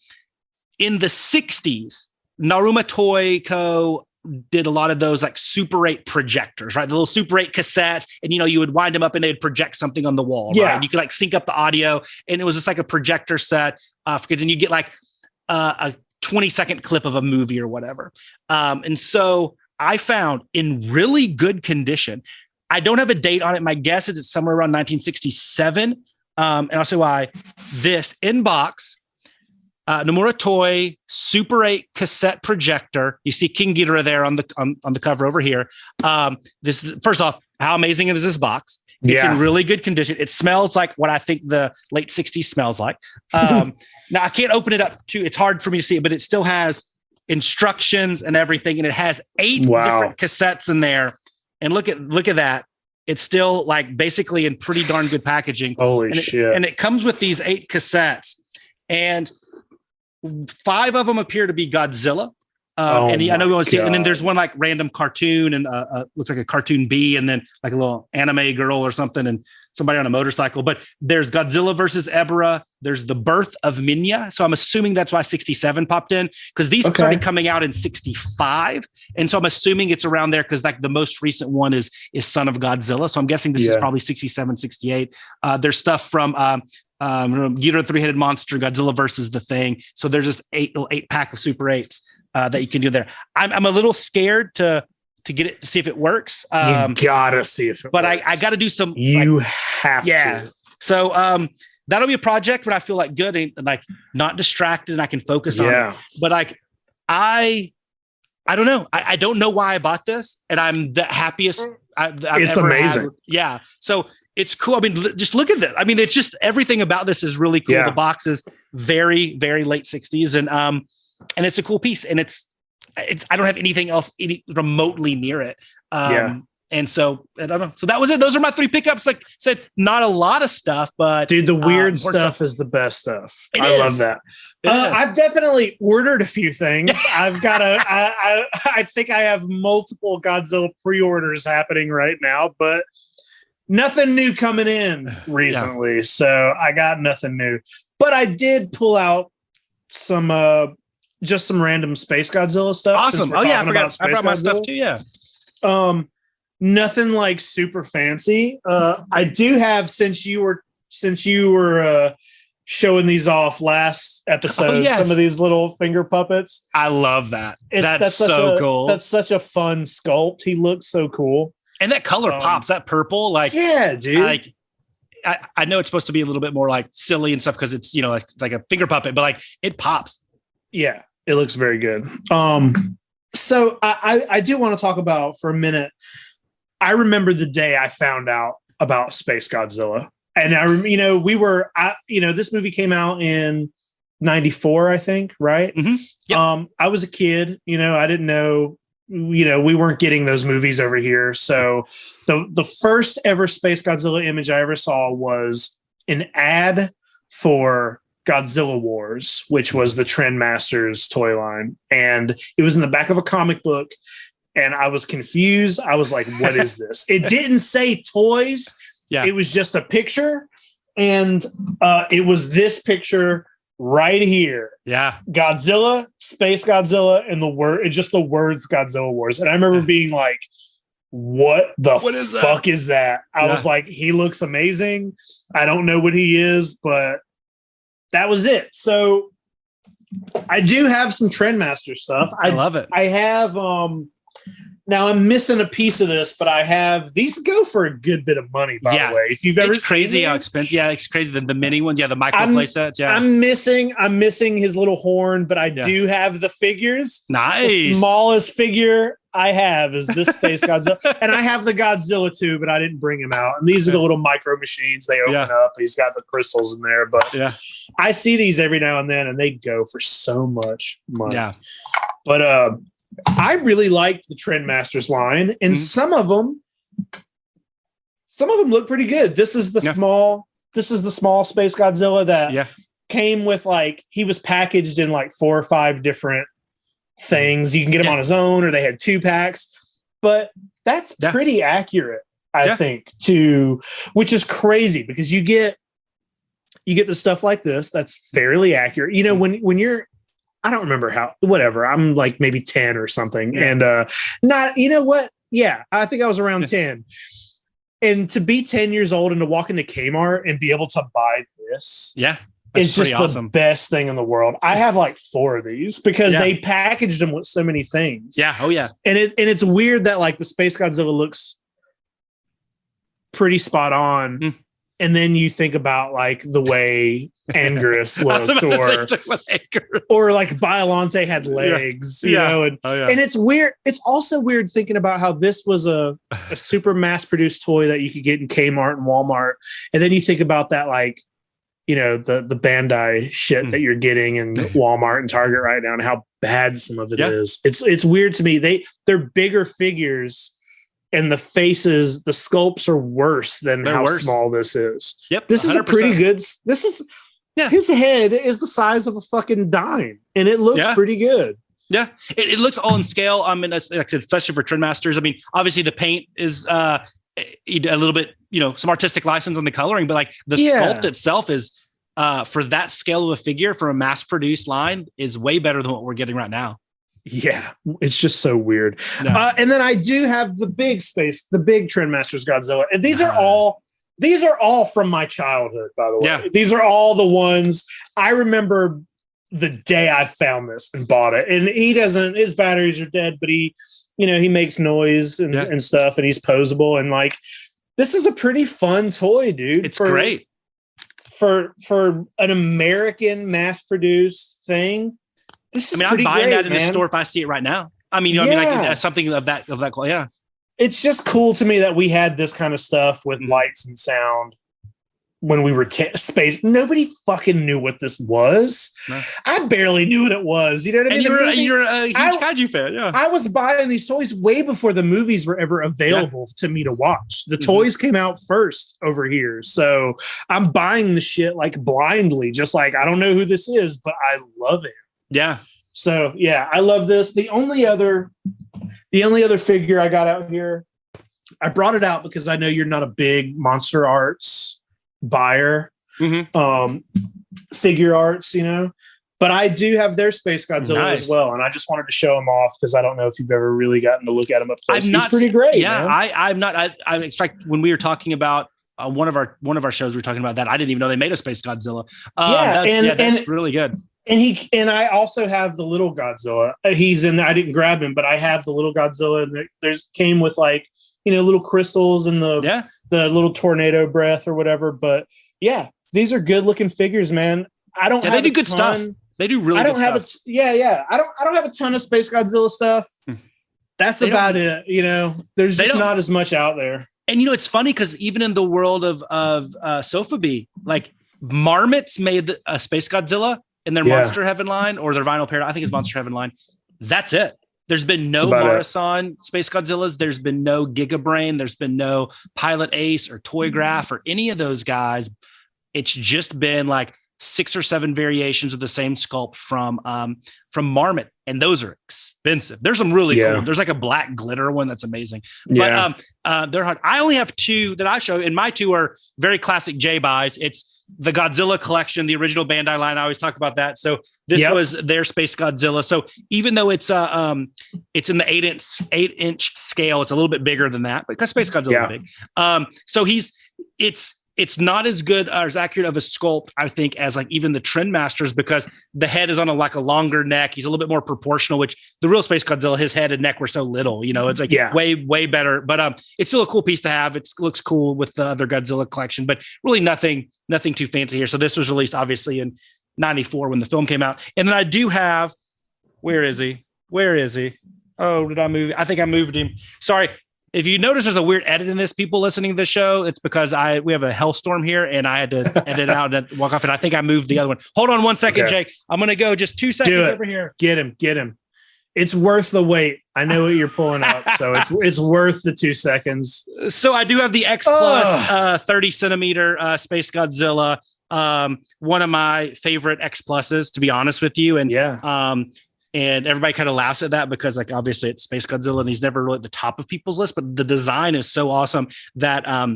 in the 60s, Naruma Toy Co. did a lot of those like Super 8 projectors, right? The little Super 8 cassettes, and you would wind them up and they'd project something on the wall, right? And you could like sync up the audio, and it was just like a projector set, because then you get like a 20-second clip of a movie or whatever. And so I found in really good condition. I don't have a date on it. My guess is it's somewhere around 1967. And I'll say why. This in-box Nomura Toy Super 8 cassette projector. You see King Ghidorah there on the cover over here. This is, first off, how amazing is this box? It's in really good condition. It smells like what I think the late 60s smells like. Now I can't open it up too. It's hard for me to see it, but it still has instructions and everything. And it has 8 different cassettes in there. And look at that. It's still like basically in pretty darn good packaging. Holy shit. And it comes with these 8 cassettes, and 5 of them appear to be Godzilla. I know we want to see it. And then there's one like random cartoon, and looks like a cartoon bee, and then like a little anime girl or something, and somebody on a motorcycle. But there's Godzilla versus Ebra. There's the birth of Minya. So I'm assuming that's why 67 popped in, because these started coming out in 65. And so I'm assuming it's around there, because like the most recent one is Son of Godzilla. So I'm guessing this is probably 67, 68. There's stuff from Ghidorah, Three-Headed Monster, Godzilla versus the Thing. So there's just 8 pack of Super 8s that you can do there. I'm a little scared to get it, to see if it works. You gotta see if it works. I got to do some. You have to. So that'll be a project when I feel like good and like not distracted and I can focus on it. But like I don't know. I don't know why I bought this, and I'm the happiest I've it's ever amazing. Had. So it's cool. I mean, just look at this. I mean, it's just everything about this is really cool. The box is very, very late 60s, and it's a cool piece, and it's I don't have anything else remotely near it. And so I don't know. So that was it. Those are my 3 pickups. Like I said, not a lot of stuff, but dude, the weird stuff is the best stuff. I love that. I've definitely ordered a few things. I've got I think I have multiple Godzilla pre-orders happening right now, but nothing new coming in recently. So I got nothing new, but I did pull out some, just some random Space Godzilla stuff. Awesome. Oh yeah. I forgot. I brought my stuff too. Yeah. Nothing like super fancy. I do have, since you were showing these off last episode, some of these little finger puppets. I love that. That's so cool. That's such a fun sculpt. He looks so cool. And that color pops, that purple, like, yeah, dude. Like, I know it's supposed to be a little bit more like silly and stuff, because it's, it's like a finger puppet, but like it pops. Yeah, it looks very good. So I do want to talk about for a minute. I remember the day I found out about Space Godzilla, and this movie came out in 94, I think, right? Mm-hmm. Yep. I was a kid, I didn't know we weren't getting those movies over here. So the first ever Space Godzilla image I ever saw was an ad for Godzilla Wars, which was the Trendmasters toy line. And it was in the back of a comic book. And I was confused. I was like, what is this? It didn't say toys. Yeah. It was just a picture. And it was this picture right here. Yeah. Godzilla, Space Godzilla, and the words Godzilla Wars. And I remember being like, what the fuck is that? I was like, he looks amazing. I don't know what he is, but that was it. So I do have some Trendmaster stuff. I love it. I have now I'm missing a piece of this, but I have these go for a good bit of money, by the way. If you've ever crazy seen how this, expensive. Yeah, it's crazy. The mini ones, the micro play sets. Yeah. I'm missing his little horn, but I do have the figures. Nice. The smallest figure I have is this Space Godzilla. And I have the Godzilla too, but I didn't bring him out. And these are the little micro machines. They open up. He's got the crystals in there. But I see these every now and then, and they go for so much money. Yeah. But I really liked the Trendmasters line, and some of them look pretty good. This is the small Space Godzilla that came with, like, he was packaged in like 4 or 5 different things. You can get him on his own, or they had 2 packs, but that's pretty accurate, I think, which is crazy because you get the stuff like this that's fairly accurate. When you're, I don't remember whatever. I'm like maybe 10 or something. And not, you know what? Yeah, I think I was around 10. And to be 10 years old and to walk into Kmart and be able to buy this. Yeah. It's just awesome. The best thing in the world. I have like 4 of these because they packaged them with so many things. Yeah. Oh yeah. And it's weird that like the Space Godzilla looks pretty spot on. And then you think about like the way Anguirus looked, or like Biollante had legs, you know, and it's weird. It's also weird thinking about how this was a super mass produced toy that you could get in Kmart and Walmart. And then you think about that, like, the Bandai shit that you're getting in Walmart and Target right now and how bad some of it is. It's weird to me. They're bigger figures. And the faces, the sculpts are worse than how small this is. Yep. This 100%. Is a pretty good. This is, his head is the size of a fucking dime and it looks pretty good. Yeah. It looks all in scale. I mean, like I said, especially for Trendmasters. I mean, obviously the paint is a little bit, some artistic license on the coloring, but like the sculpt itself is for that scale of a figure for a mass produced line is way better than what we're getting right now. Yeah, it's just so weird. No. And then I do have the big Trendmasters Godzilla. And these are all from my childhood, by the way. Yeah. These are all the ones I remember the day I found this and bought it. And his batteries are dead, but he makes noise and stuff, and he's posable. And like, this is a pretty fun toy, dude. It's great. For an American mass produced thing. I'm buying that in the store if I see it right now. I mean, like something of that quality. Yeah. It's just cool to me that we had this kind of stuff with lights and sound when we were space. Nobody fucking knew what this was. No. I barely knew what it was. You know what I mean? You're a huge Kaiju fan. Yeah. I was buying these toys way before the movies were ever available to me to watch. The toys came out first over here. So I'm buying the shit like blindly, just like, I don't know who this is, but I love it. Yeah. So yeah, I love this. The only other figure I got out here, I brought it out because I know you're not a big Monster Arts buyer, figure arts, but I do have their Space Godzilla as well, and I just wanted to show them off because I don't know if you've ever really gotten to look at them up close. He's pretty great. Yeah, man. I'm not. In fact, when we were talking about one of our shows, we were talking about that. I didn't even know they made a Space Godzilla. That's really good. And I also have the Little Godzilla. He's in there. I didn't grab him, but I have the Little Godzilla. And there's came with like, little crystals and the little tornado breath or whatever. But yeah, these are good looking figures, man. I don't have they do good stuff. They do really good stuff. I don't have a ton of Space Godzilla stuff. That's about it. There's just not as much out there. And it's funny because even in the world of Sofubi, like Marmots made a Space Godzilla in their Monster Heaven line or their Vinyl Paradise. I think it's Monster Heaven line. That's it. There's been no Marathon Space Godzillas. There's been no Giga Brain. There's been no Pilot Ace or Toy Graph or any of those guys. It's just been like 6 or 7 variations of the same sculpt from Marmot, and those are expensive. There's some really cool. There's like a black glitter one that's amazing. But they're hard. I only have 2 that I show, and my 2 are very classic J-buys. It's the Godzilla collection, the original Bandai line. I always talk about that. So this was their Space Godzilla. So even though it's in the 8-inch scale, it's a little bit bigger than that because Space Godzilla is big. So it's not as good or as accurate of a sculpt, I think, as like even the Trendmasters, because the head is on a longer neck. He's a little bit more proportional, which the real Space Godzilla, his head and neck were so little, it's like way better. But it's still a cool piece to have. It looks cool with the other Godzilla collection, but really nothing too fancy here. So this was released obviously in 94 when the film came out. And then I do have, where is he? Oh, did I move? I think I moved him. Sorry. If you notice there's a weird edit in this, people listening to the show, it's because we have a hellstorm here and I had to edit out and walk off. And I think I moved the other one. Hold on 1 second, Jake. I'm going to go just 2 seconds over here. Get him. It's worth the wait. I know what you're pulling up. So it's worth the 2 seconds. So I do have the X Plus 30 centimeter Space Godzilla. One of my favorite X Pluses, to be honest with you. And and everybody kind of laughs at that because, like, obviously it's Space Godzilla and he's never really at the top of people's list, but the design is so awesome that I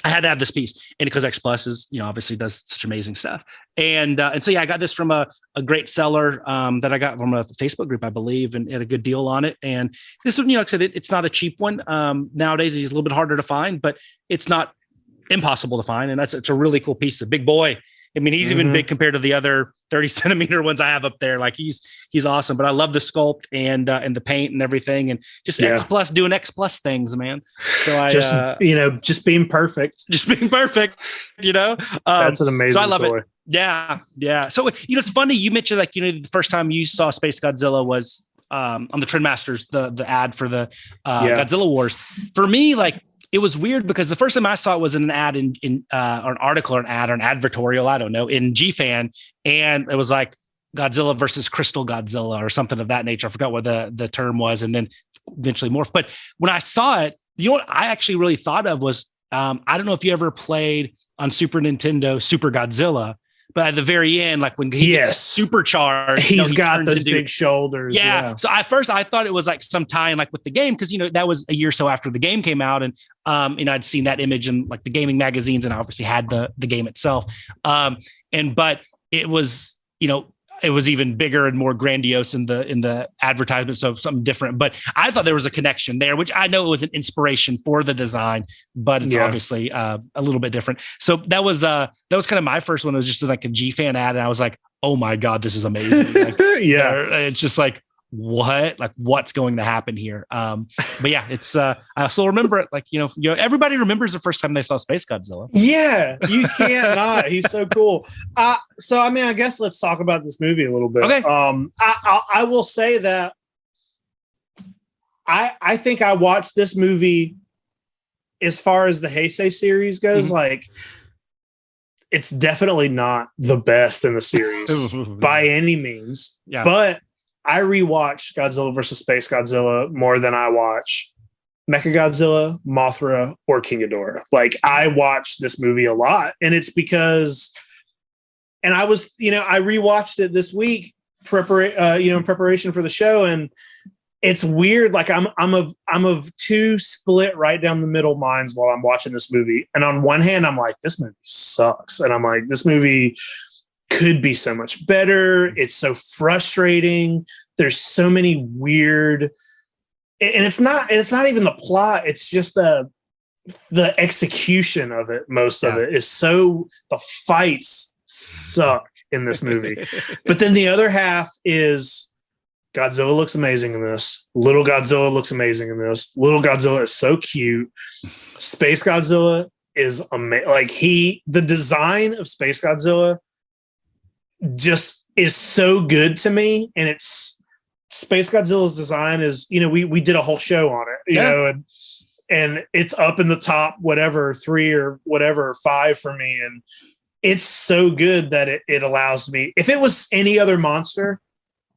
had to have this piece. And because X Plus is, obviously does such amazing stuff. And so, I got this from a great seller that I got from a Facebook group, I believe, and had a good deal on it. And this one, like I said, it's not a cheap one. Nowadays, he's a little bit harder to find, but it's not impossible to find. And it's a really cool piece. A big boy. I mean, he's even big compared to the other 30 centimeter ones I have up there. Like he's awesome, but I love the sculpt and the paint and everything, and just X Plus doing X Plus things, man. So just being perfect, that's an amazing. So I love it. Yeah. So it's funny you mentioned the first time you saw Space Godzilla was on the Trendmasters, the ad for the Godzilla Wars. For me, it was weird because the first time I saw it was in an ad or an article or an ad or an advertorial, I don't know, in G-Fan. And it was like Godzilla versus Crystal Godzilla or something of that nature. I forgot what the term was, and then eventually morphed. But when I saw it, what I actually really thought of was, I don't know if you ever played on Super Nintendo, Super Godzilla, but at the very end, like when he gets supercharged, he got those big shoulders. Yeah. So at first I thought it was like some tie in with the game. Cause that was a year or so after the game came out. And, I'd seen that image in the gaming magazines and I obviously had the game itself. But it was, it was even bigger and more grandiose in the advertisement. So something different, but I thought there was a connection there, which I know it was an inspiration for the design, but it's obviously a little bit different. So that was kind of my first one. It was just like a G-Fan ad. And I was like, oh my God, this is amazing. It's just what's going to happen here? But it's I still remember it. Everybody remembers the first time they saw Space Godzilla. Yeah, you can't not. He's so cool. So I guess let's talk about this movie a little bit. Okay. I will say that I think I watched this movie as far as the Heisei series goes. It's definitely not the best in the series by any means. Yeah. But I rewatched Godzilla vs. Space Godzilla more than I watch Mechagodzilla, Mothra, or King Ghidorah. I watched this movie a lot, and it's because, and I was, I rewatched it this week, in preparation for the show, and it's weird. I'm of two split right down the middle minds while I'm watching this movie. And on one hand, I'm like, this movie sucks, and I'm like, this movie could be so much better. It's so frustrating. There's so many weird, and it's not even the plot. It's just the execution of it. Most of it is the fights suck in this movie. But then the other half is Godzilla looks amazing in this. Little Godzilla looks amazing in this. Little Godzilla is so cute. Space Godzilla is amazing. The design of Space Godzilla just is so good to me, and it's Space Godzilla's design is, we did a whole show on it, you know, and it's up in the top, 3 or 5 for me. And it's so good that it allows me, if it was any other monster,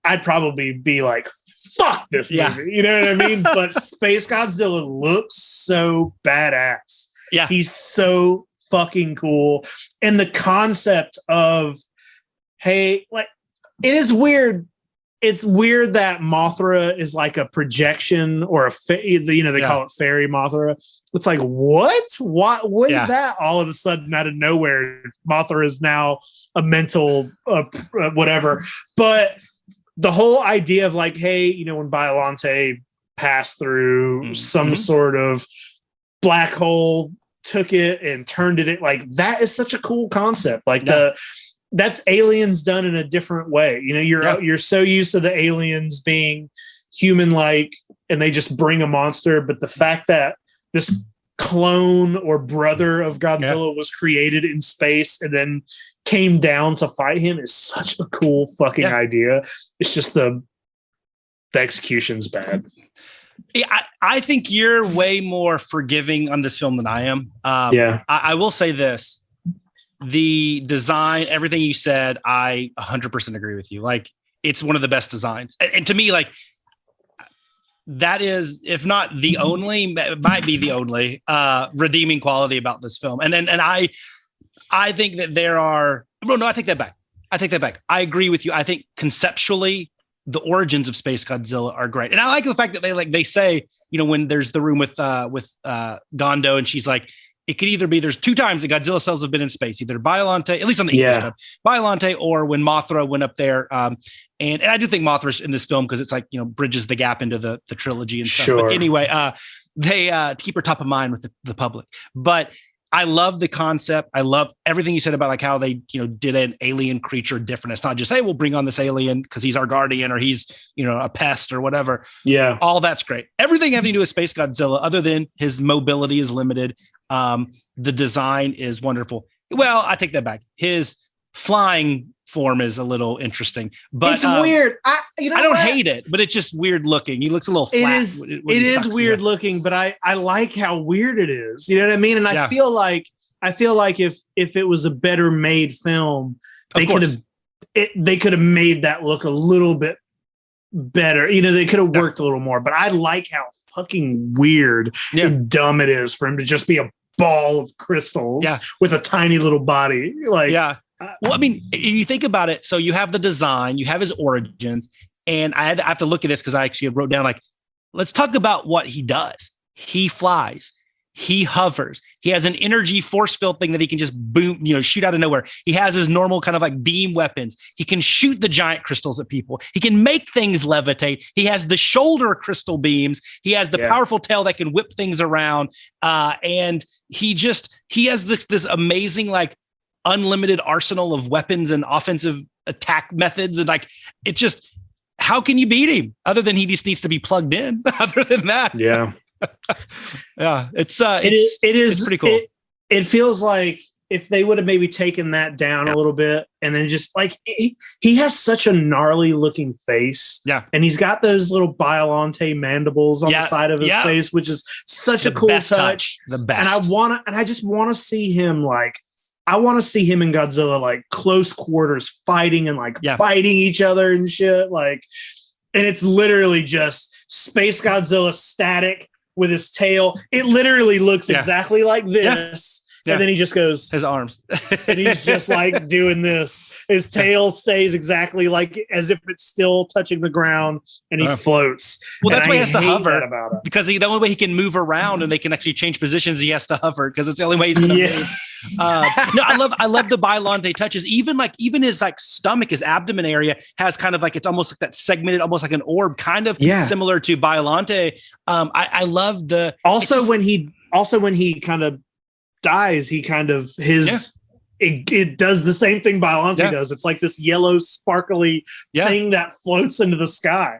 I'd probably be like, fuck this movie. You know what I mean? But Space Godzilla looks so badass. Yeah. He's so fucking cool. And the concept of, hey, like, it is weird. It's weird that Mothra is like a projection or they call it fairy Mothra. It's like, what is that? All of a sudden out of nowhere, Mothra is now a mental whatever. But the whole idea of like, hey, when Biollante passed through some sort of black hole, took it and turned it, like, that is such a cool concept. Like that's aliens done in a different way. You're so used to the aliens being human-like and they just bring a monster. But the fact that this clone or brother of Godzilla was created in space and then came down to fight him is such a cool fucking idea. It's just the execution's bad. I think you're way more forgiving on this film than I am. I will say this. The design, everything you said, I 100% agree with you. Like, it's one of the best designs. And to me, like, that is, if not the only, might be the only redeeming quality about this film. And I think that there are, no, I take that back. I agree with you. I think conceptually, the origins of Space Godzilla are great. And I like the fact that they say, when there's the room with Gondo, and she's like, it could either be, there's two times the Godzilla cells have been in space, either Biollante, at least on the English stuff, Biollante, or when Mothra went up there. And I do think Mothra's in this film because it's like, bridges the gap into the trilogy and stuff. But anyway, they to keep her top of mind with the public. But I love the concept. I love everything you said about like how they, did an alien creature different. It's not just, hey, we'll bring on this alien because he's our guardian or he's, a pest or whatever. Yeah. All that's great. Everything having to do with Space Godzilla, other than his mobility is limited. The design is wonderful. Well, I take that back. His flying form is a little interesting, but it's weird. I don't hate it, but it's just weird looking. He looks a little flat. It is weird looking, but I like how weird it is. You know what I mean? And I feel like if it was a better made film, they could have made that look a little bit better. They could have worked a little more, but I like how fucking weird and dumb it is for him to just be a ball of crystals with a tiny little body. Like, well, I mean, you think about it. So you have the design, you have his origins, and I have to look at this because I actually wrote down, like, let's talk about what he does. He flies. He hovers. He has an energy force field thing that he can just boom, shoot out of nowhere. He has his normal kind of like beam weapons. He can shoot the giant crystals at people. He can make things levitate. He has the shoulder crystal beams. He has the powerful tail that can whip things around. And he has this amazing, like, unlimited arsenal of weapons and offensive attack methods. And like, it just, how can you beat him other than he just needs to be plugged in? Other than that. Yeah. It's pretty cool. It feels like if they would have maybe taken that down a little bit and then just like, he has such a gnarly looking face. Yeah. And he's got those little Biollante mandibles on the side of his face, which is such a cool touch. The best. And I just want to see him like, I want to see him and Godzilla like close quarters fighting and like biting each other and shit. Like, and it's literally just Space Godzilla static with his tail. It literally looks exactly like this. And then he just goes, his arms, and he's just like doing this. His tail stays exactly like as if it's still touching the ground, and he floats. Well, that's why he has to hover, because the only way he can move around and they can actually change positions, he has to hover because it's the only way he's going to move. No, I love the Biollante touches. Even his like stomach, his abdomen area has kind of like, it's almost like that segmented, almost like an orb, kind of similar to Biollante. I love the when he kind of dies, he kind of it does the same thing Biollante does. It's like this yellow sparkly thing that floats into the sky.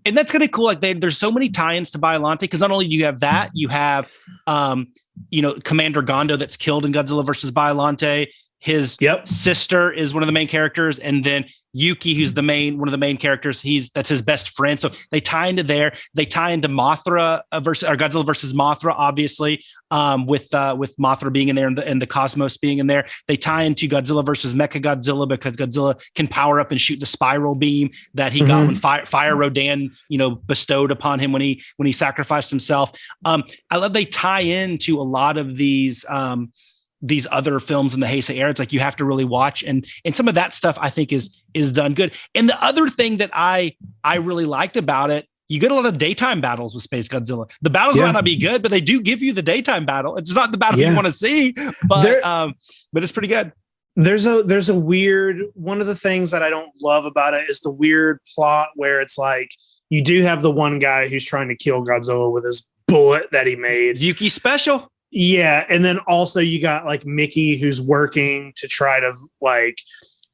And that's kind of cool. Like there's so many tie-ins to Biollante, because not only do you have that, you have Commander Gondo that's killed in Godzilla versus Biollante. His sister is one of the main characters, and then Yuki, who's one of the main characters, that's his best friend. So they tie into there. They tie into Mothra versus Godzilla versus Mothra, obviously, with Mothra being in there and the Cosmos being in there. They tie into Godzilla versus Mechagodzilla because Godzilla can power up and shoot the spiral beam that he got when Fire Rodan, bestowed upon him when he sacrificed himself. I love they tie into a lot of these other films in the Heisei era. It's like you have to really watch, and some of that stuff I think is done good. And the other thing that I really liked about it, you get a lot of daytime battles with Space Godzilla. The battles might not be good, but they do give you the daytime battle. It's not the battle you want to see, but it's pretty good. There's a weird, one of the things that I don't love about it is the weird plot where it's like you do have the one guy who's trying to kill Godzilla with his bullet that he made. Yuki special. Yeah, and then also you got like Mickey who's working to try to like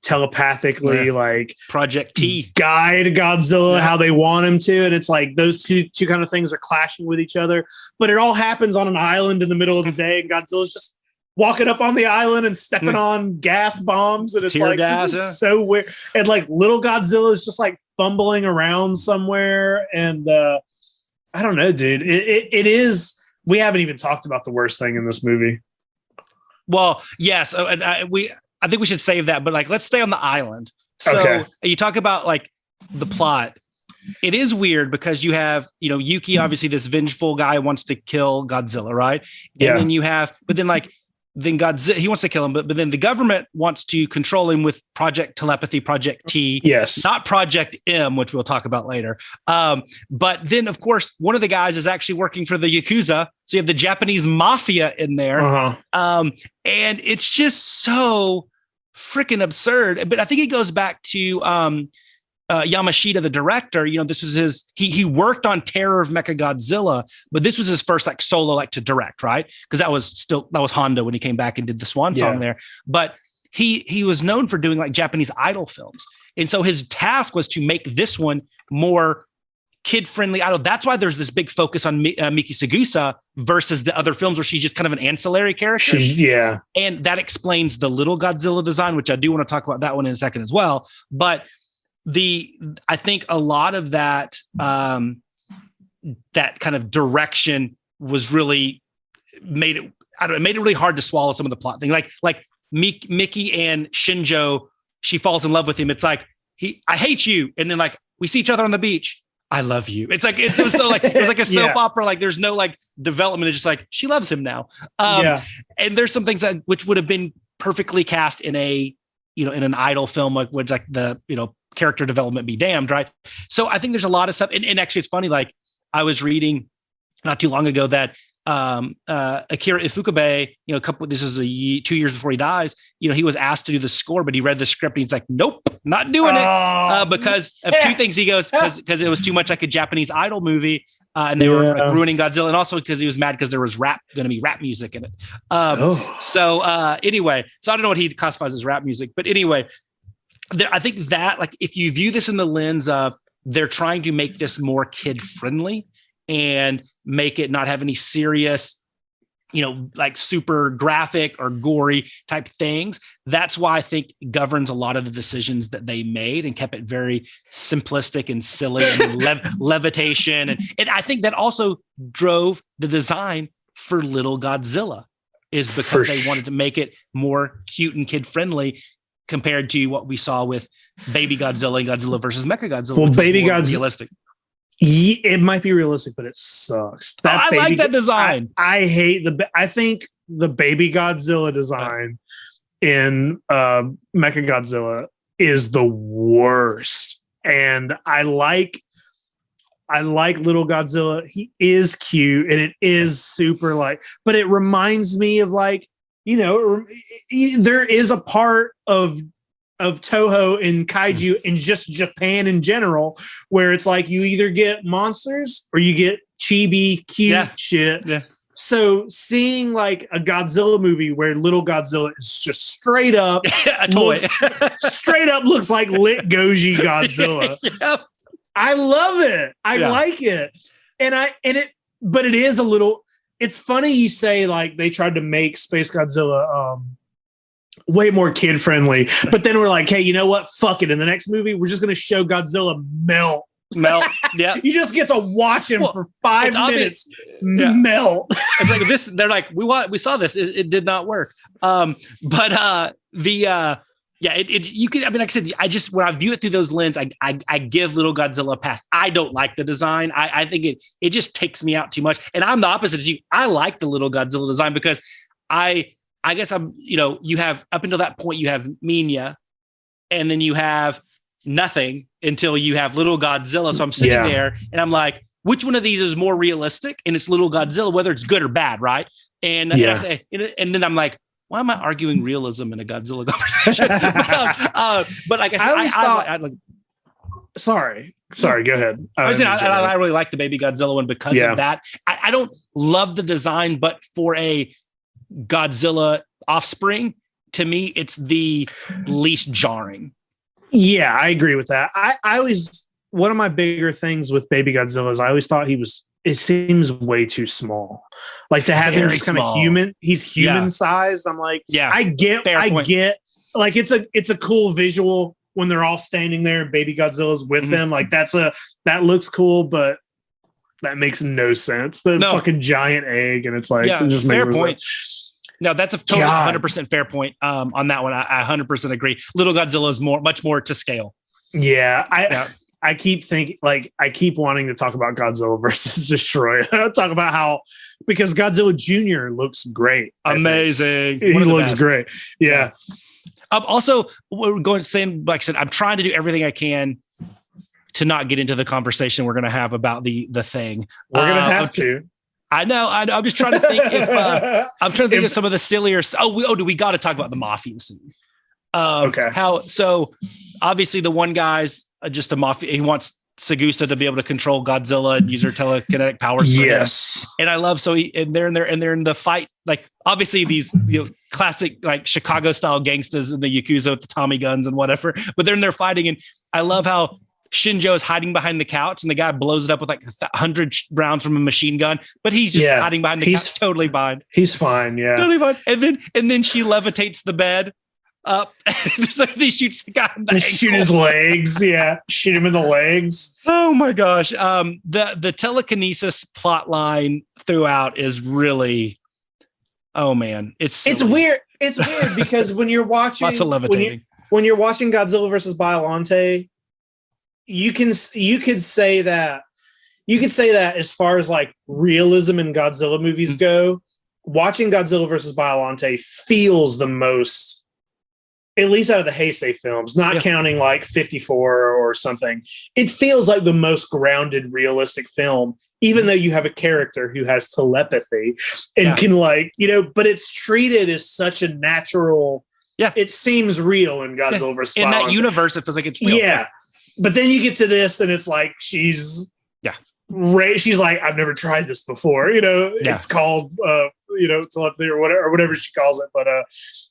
telepathically like Project T guide Godzilla how they want him to, and it's like those two kind of things are clashing with each other. But it all happens on an island in the middle of the day, and Godzilla's just walking up on the island and stepping on gas bombs, and it's Tear like gas, this is so weird. And like Little Godzilla is just like fumbling around somewhere, and I don't know, dude. It is. We haven't even talked about the worst thing in this movie. Well, yes, and I think we should save that, but like, let's stay on the island. So you talk about like the plot. It is weird because you have, Yuki, obviously this vengeful guy wants to kill Godzilla, right? And then you have, but then like, then Godzilla, he wants to kill him, but then the government wants to control him with Project Telepathy, Project T. Yes. Not Project M, which we'll talk about later. But then, of course, one of the guys is actually working for the Yakuza. So you have the Japanese mafia in there. And it's just so freaking absurd. But I think it goes back to Yamashita, the director. This was he worked on Terror of Mechagodzilla, but this was his first like solo like to direct, right? Because that was Honda when he came back and did the Swan Song there. But he was known for doing like Japanese idol films, and so his task was to make this one more kid-friendly idol. That's why there's this big focus on Miki Sagusa versus the other films where she's just kind of an ancillary character. And that explains the Little Godzilla design, which I do want to talk about that one in a second as well. But I think a lot of that that kind of direction was really made it really hard to swallow some of the plot thing. Like Mickey and Shinjo, she falls in love with him. It's like I hate you, and then like we see each other on the beach. I love you. It's like it was so like it was like a soap opera. Like there's no like development. It's just like she loves him now. And there's some things which would have been perfectly cast in in an idol film, like would like the character development be damned, right? So I think there's a lot of stuff, and actually it's funny, like I was reading not too long ago that Akira Ifukube, this is 2 years before he dies, he was asked to do the score, but he read the script and he's like, nope, not doing it, because of two things. He goes, because it was too much like a Japanese idol movie, and they were like, ruining Godzilla, and also because he was mad because there was going to be rap music in it. So anyway, so I don't know what he classifies as rap music, but anyway, I think that like if you view this in the lens of they're trying to make this more kid friendly and make it not have any serious, like super graphic or gory type things, that's why I think governs a lot of the decisions that they made and kept it very simplistic and silly and levitation. And I think that also drove the design for Little Godzilla, is because they wanted to make it more cute and kid friendly compared to what we saw with Baby Godzilla and Godzilla versus Mechagodzilla. Well, Baby Godzilla, realistic. It might be realistic, but it sucks. I like that design. I hate I think the Baby Godzilla design in Mechagodzilla is the worst. And I like Little Godzilla. He is cute and it is super but it reminds me of there is a part of Toho and Kaiju and just Japan in general where it's like you either get monsters or you get chibi cute shit. Yeah. So seeing like a Godzilla movie where Little Godzilla is just straight up a toy, looks like lit Goji Godzilla. I love it. I like it. But it is a little. It's funny you say like they tried to make Space Godzilla way more kid friendly. But then we're like, hey, you know what? Fuck it. In the next movie, we're just going to show Godzilla melt. Yeah. You just get to watch him for 5 minutes melt. It's like this. They're like, we saw this. It did not work. You can. I mean, like I said, when I view it through those lens, I give Little Godzilla a pass. I don't like the design. I think it just takes me out too much. And I'm the opposite of you. I like the Little Godzilla design because I guess you have up until that point you have Minya, and then you have nothing until you have Little Godzilla. So I'm sitting there and I'm like, which one of these is more realistic? And it's Little Godzilla, whether it's good or bad, right? And I say, and then I'm like, why am I arguing realism in a Godzilla conversation? But like I said, Sorry, go ahead. I really like the Baby Godzilla one because of that. I don't love the design, but for a Godzilla offspring, to me, it's the least jarring. Yeah, I agree with that. I always, one of my bigger things with Baby Godzilla is I always thought it seems way too small. Like to have him just kind of human, he's human sized. I'm like, I get, like it's a cool visual when they're all standing there and Baby Godzilla's with them. Like that looks cool, but that makes no sense. The fucking giant egg, and it's like, it just fair makes point. No, that's a totally 100% fair point on that one. I 100% agree. Little Godzilla is much more to scale. Yeah, I keep thinking, like, I keep wanting to talk about Godzilla versus Destroyer. Talk about how, because Godzilla Jr. looks great. Amazing. He looks great. Yeah. Also, we're saying, like I said, I'm trying to do everything I can to not get into the conversation we're going to have about the thing. We're going to have to. I know. I'm just trying to think of some of the sillier. We got to talk about the mafia scene. Okay. So obviously the one guy's just a mafia. He wants Sagusa to be able to control Godzilla and use her telekinetic powers. Yes. And I love, they're in the fight. Like obviously these, classic, like Chicago style gangsters and the Yakuza with the Tommy guns and whatever, but they're in there fighting. And I love how Shinjo is hiding behind the couch and the guy blows it up with like 100 rounds from a machine gun, but he's just hiding behind the couch. Totally fine. He's fine. Yeah. Totally fine. And then she levitates the bed up. Just like he shoots the guy in the shoot his legs. Yeah. Shoot him in the legs. Oh my gosh. The telekinesis plot line throughout is really, oh man, it's weird. It's weird because when you're watching lots of levitating. When you're watching Godzilla versus Biollante, you could say that as far as like realism in Godzilla movies go, watching Godzilla versus Biollante feels the most, at least out of the Heisei films, not counting like 54 or something. It feels like the most grounded, realistic film, even though you have a character who has telepathy and can but it's treated as such a natural. Yeah, it seems real in Godzilla versus Biollante. In that universe, it feels like it's real. Yeah. But then you get to this and it's like she's like, I've never tried this before. It's called telepathy or whatever she calls it. But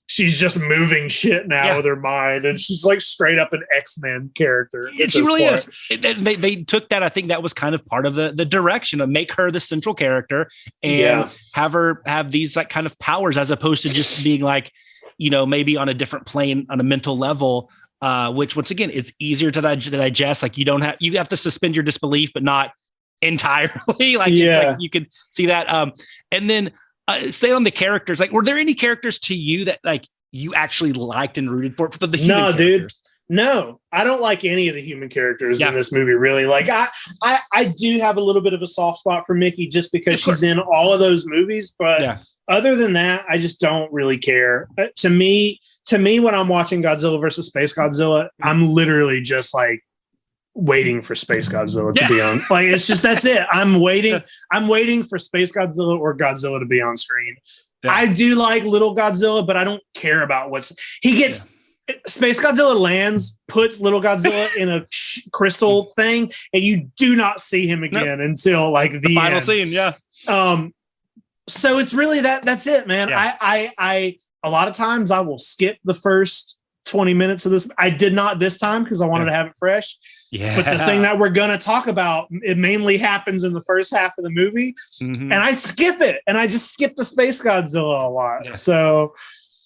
she's just moving shit now with her mind, and she's like straight up an X-Men character. She really is. They took that. I think that was kind of part of the direction of make her the central character and have her have these like kind of powers as opposed to just being like, maybe on a different plane on a mental level. Which once again is easier to digest. Like you have to suspend your disbelief, but not entirely. It's like you can see that. And then stay on the characters. Like, were there any characters to you that like you actually liked and rooted for the human characters? Dude. No, I don't like any of the human characters in this movie, really. Like I do have a little bit of a soft spot for Mickey just because she's in all of those movies. But other than that, I just don't really care. To me, when I'm watching Godzilla versus Space Godzilla, I'm literally just like waiting for Space Godzilla to be on. Like, it's just, that's it. I'm waiting for Space Godzilla or Godzilla to be on screen. Yeah. I do like Little Godzilla, but I don't care about Space Godzilla lands, puts Little Godzilla in a crystal thing, and you do not see him again until like the final end. scene. Yeah. So it's really that's it, man. Yeah. I a lot of times I will skip the first 20 minutes of this. I did not this time because I wanted to have it fresh. Yeah. But the thing that we're going to talk about, it mainly happens in the first half of the movie. Mm-hmm. And I skip it. And I just skip the Space Godzilla a lot. Yeah. So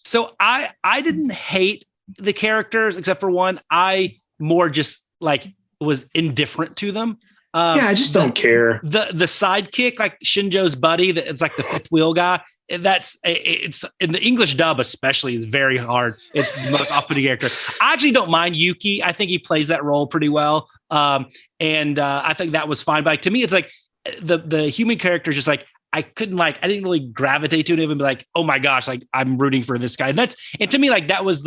So I didn't hate the characters except for one. I more just like was indifferent to them. I just don't care. The sidekick, like Shinjo's buddy, that it's like the fifth wheel guy. It's in the English dub especially is very hard. It's the most off-putting character. I actually don't mind Yuki. I think he plays that role pretty well. And I think that was fine. But like, to me, it's like the human character is just like, I didn't really gravitate to it and be like, oh my gosh, like I'm rooting for this guy. And to me, like that was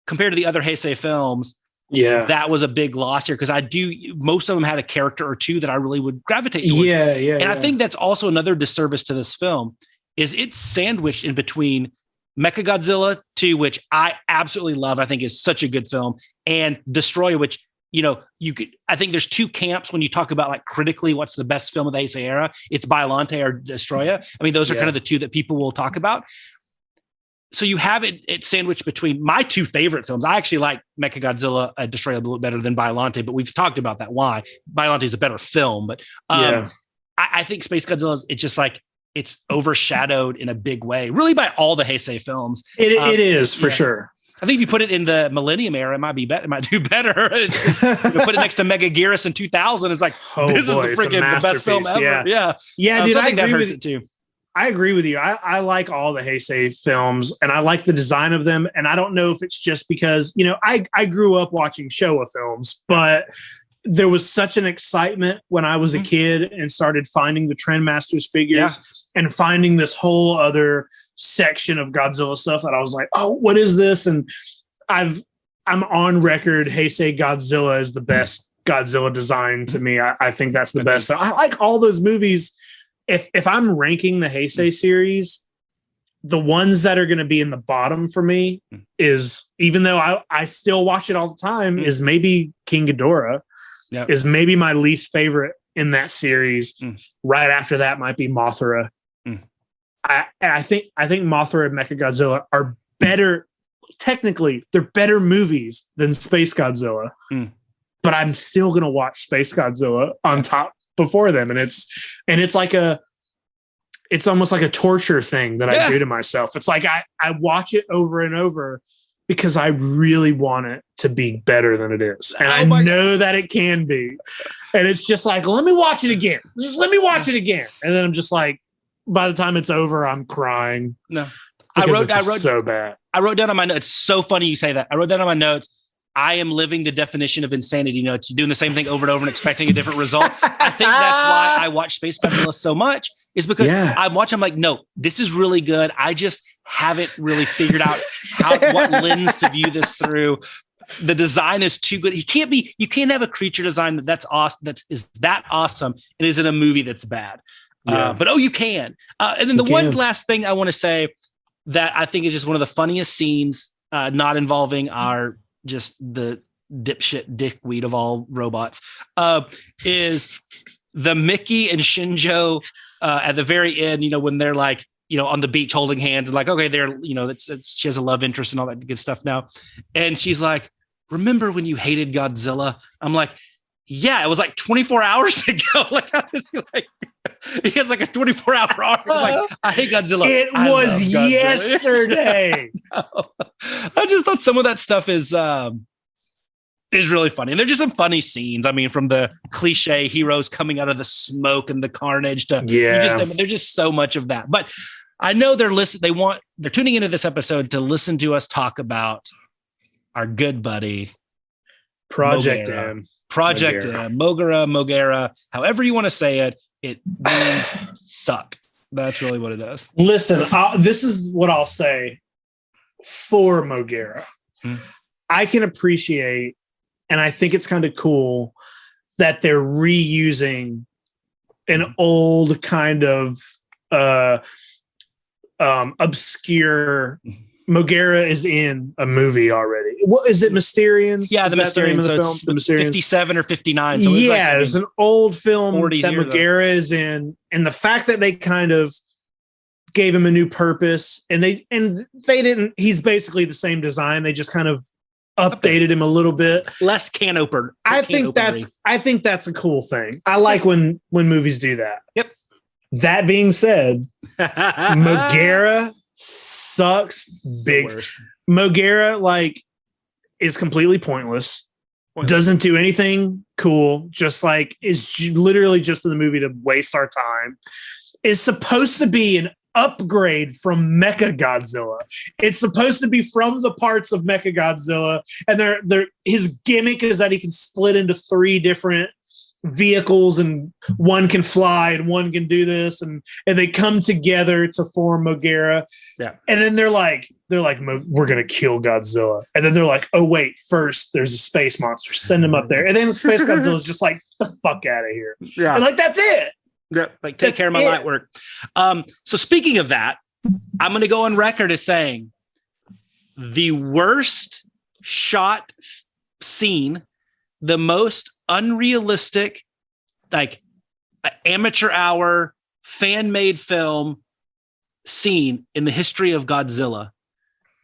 compared to the other Heisei films, that was a big loss here. Cause most of them had a character or two that I really would gravitate towards. And I think that's also another disservice to this film is it's sandwiched in between Mechagodzilla 2, which I absolutely love. I think is such a good film, and Destroyer, which, I think there's two camps when you talk about like critically what's the best film of the Heisei era. It's Biollante or Destroyer. I mean, those are kind of the two that people will talk about. So you have it sandwiched between my two favorite films. I actually like Mechagodzilla Destroyer a little better than Biollante, but we've talked about that. Why Biollante is a better film, but I think Space Godzilla it's just like it's overshadowed in a big way, really, by all the Heisei films. It is for sure. I think if you put it in the Millennium era, it might be better. It might do better. Put it next to M.O.G.U.E.R.A in 2000. It's like, this is the best film ever. Yeah. Dude, I think that hurts it too. I agree with you. I like all the Heisei films, and I like the design of them. And I don't know if it's just because, I grew up watching Showa films, but there was such an excitement when I was a kid and started finding the Trendmasters figures and finding this whole other section of Godzilla stuff that I was like, oh, what is this? And I'm on record. Heisei Godzilla is the best Godzilla design to me. I think that's the best. So I like all those movies. If I'm ranking the Heisei series, the ones that are going to be in the bottom for me is, even though I still watch it all the time, is maybe King Ghidorah. Is maybe my least favorite in that series. Right after that might be Mothra. I think Mothra and Mechagodzilla are better. Technically, they're better movies than Space Godzilla. But I'm still going to watch Space Godzilla on top before them, and it's like it's almost like a torture thing that I do to myself. It's like I watch it over and over because I really want it to be better than it is. And I know that it can be. And it's just like, let me watch it again. Just let me watch it again. And then I'm just like, by the time it's over, I'm crying. No, I wrote so bad. I wrote down on my notes. It's so funny you say that. I wrote down on my notes, I am living the definition of insanity. It's doing the same thing over and over and expecting a different result. I think that's why I watch Space Godzilla so much, is because I'm like, no, this is really good. I just haven't really figured out what lens to view this through. The design is too good. You can't have a creature design that's awesome, that awesome, and is in a movie that's bad. But you can. And then the one last thing I want to say that I think is just one of the funniest scenes, not involving just the dipshit dickweed of all robots, is the Mickey and Shinjo at the very end, when they're like, on the beach holding hands, and like, okay, they're, she has a love interest and all that good stuff now. And she's like, remember when you hated Godzilla? I'm like, yeah, it was like 24 hours ago. Like, he has like a 24-hour arc. Like, I hate Godzilla. It was yesterday. I just thought some of that stuff is really funny. And they're just some funny scenes. I mean, from the cliche heroes coming out of the smoke and the carnage to, there's just so much of that. But I know they're tuning into this episode to listen to us talk about our good buddy, Project M.O.G.U.E.R.A. M. Project M, M.O.G.U.E.R.A, however you want to say it, it means suck. That's really what it does. Listen, this is what I'll say for M.O.G.U.E.R.A. I can appreciate, and I think it's kind of cool that they're reusing an old kind of obscure. M.O.G.U.E.R.A is in a movie already. What is it? Mysterians? Yeah, the Mysterians. So it's the Mysterians. 57 or 59. So it's an old film that M.O.G.U.E.R.A is in, and the fact that they kind of gave him a new purpose, and they didn't. He's basically the same design. They just kind of updated him a little bit. Less can opener. I think that's a cool thing. I like when movies do that. Yep. That being said, M.O.G.U.E.R.A sucks big. worst. Mo.G.U.E.R.A like is completely pointless. Doesn't do anything cool. Just like is literally just in the movie to waste our time. Is supposed to be an upgrade from Godzilla. It's supposed to be from the parts of Godzilla, and they're his gimmick is that he can split into 3 different vehicles, and one can fly and one can do this, and they come together to form Mo.G.U.E.R.A. Yeah. And then they're like we're gonna kill Godzilla, and then they're like, oh wait, first there's a space monster, send him up there, and then Space Godzilla is just like, the fuck out of here. Yeah, and like that's it. Yeah, like take care of my light work. So speaking of that, I'm going to go on record as saying the worst shot scene, the most unrealistic, like amateur hour fan-made film scene in the history of Godzilla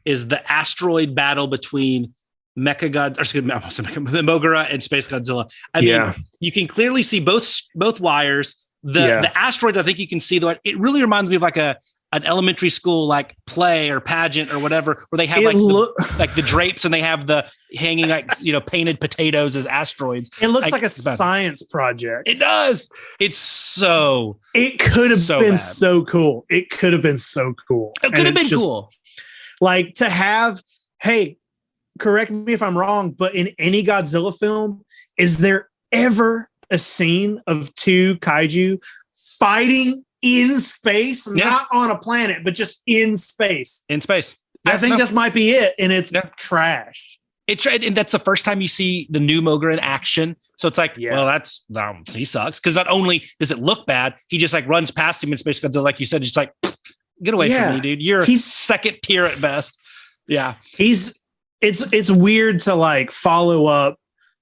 is the asteroid battle between the Mo.G.U.E.R.A and Space Godzilla. I mean, you can clearly see both wires. The asteroids, I think you can see it really reminds me of like an elementary school like play or pageant or whatever, where they have like the drapes and they have the hanging like painted potatoes as asteroids. It looks like a science project. It does. It could have been so cool. It could have been so cool. It could have been cool. Like to have, hey, correct me if I'm wrong, but in any Godzilla film, is there ever a scene of 2 kaiju fighting in space, not on a planet, but just in space? In space. I think this might be it, and it's trash. And that's the first time you see the new Mo.G.U.E.R.A in action. So it's like, well, he sucks. Because not only does it look bad, he just like runs past him in Space Godzilla, like you said, just like, get away from me, dude. He's second tier at best. Yeah. It's weird to like follow up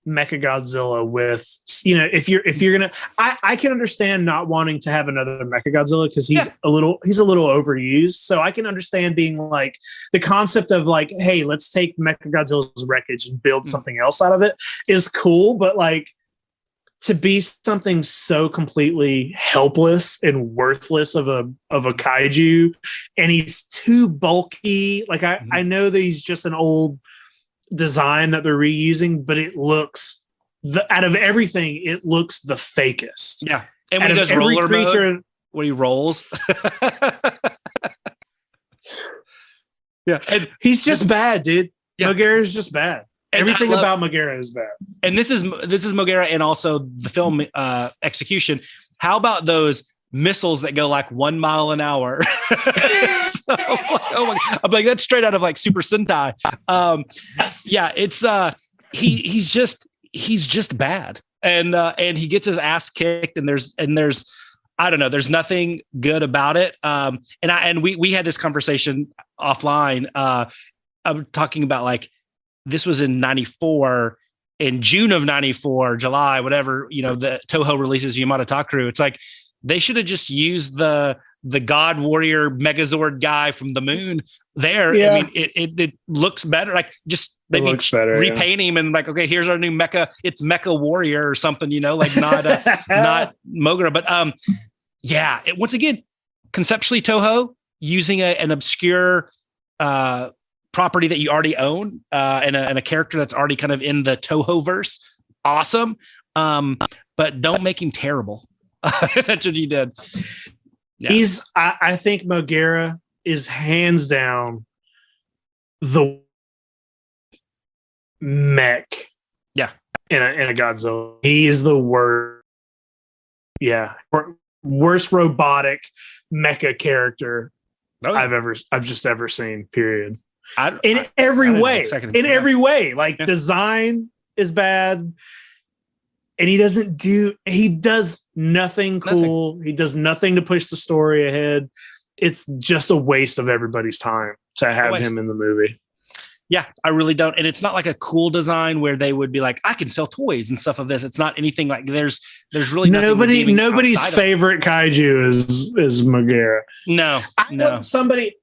Mechagodzilla with, if you're gonna, I can understand not wanting to have another Mechagodzilla because he's a little overused. So I can understand being like the concept of like, hey, let's take Mechagodzilla's wreckage and build something else out of it is cool, but like to be something so completely helpless and worthless of a kaiju, and he's too bulky. Like I know that he's just an old design that they're reusing, but it looks out of everything, it looks the fakest. Yeah, and when he does roller mode, when he rolls, and he's just bad, dude. Mo.G.U.E.R.A is just bad. Everything about Mo.G.U.E.R.A is bad. And this is Mo.G.U.E.R.A and also the film execution. How about those missiles that go like 1 mile an hour? I'm like, that's straight out of like Super Sentai. It's he's just bad, and he gets his ass kicked, and there's I don't know, there's nothing good about it. And we had this conversation offline. I'm talking about like this was in 94. In June of 94, July, whatever, the Toho releases Yamato Takru. It's like they should have just used the God Warrior Megazord guy from the moon there. Yeah. I mean, it looks better. Like just maybe repaint him and like, okay, here's our new mecha. It's Mecha Warrior or something, like not Mo.G.U.E.R.A. But once again, conceptually Toho using an obscure property that you already own and a character that's already kind of in the Toho verse. Awesome. But don't make him terrible. That's what you did. Yeah. I think Mo.G.U.E.R.A is hands down the mech. Yeah. In a Godzilla. He is the worst. Yeah. Worst robotic mecha character I've just ever seen, period. In every way. Like design is bad. And he does nothing cool. He does nothing to push the story ahead. It's just a waste of everybody's time to have him in the movie. Yeah, I really don't. And it's not like a cool design where they would be like, I can sell toys and stuff of this. It's not anything like there's really nobody's favorite kaiju is Mo.G.U.E.R.A. No.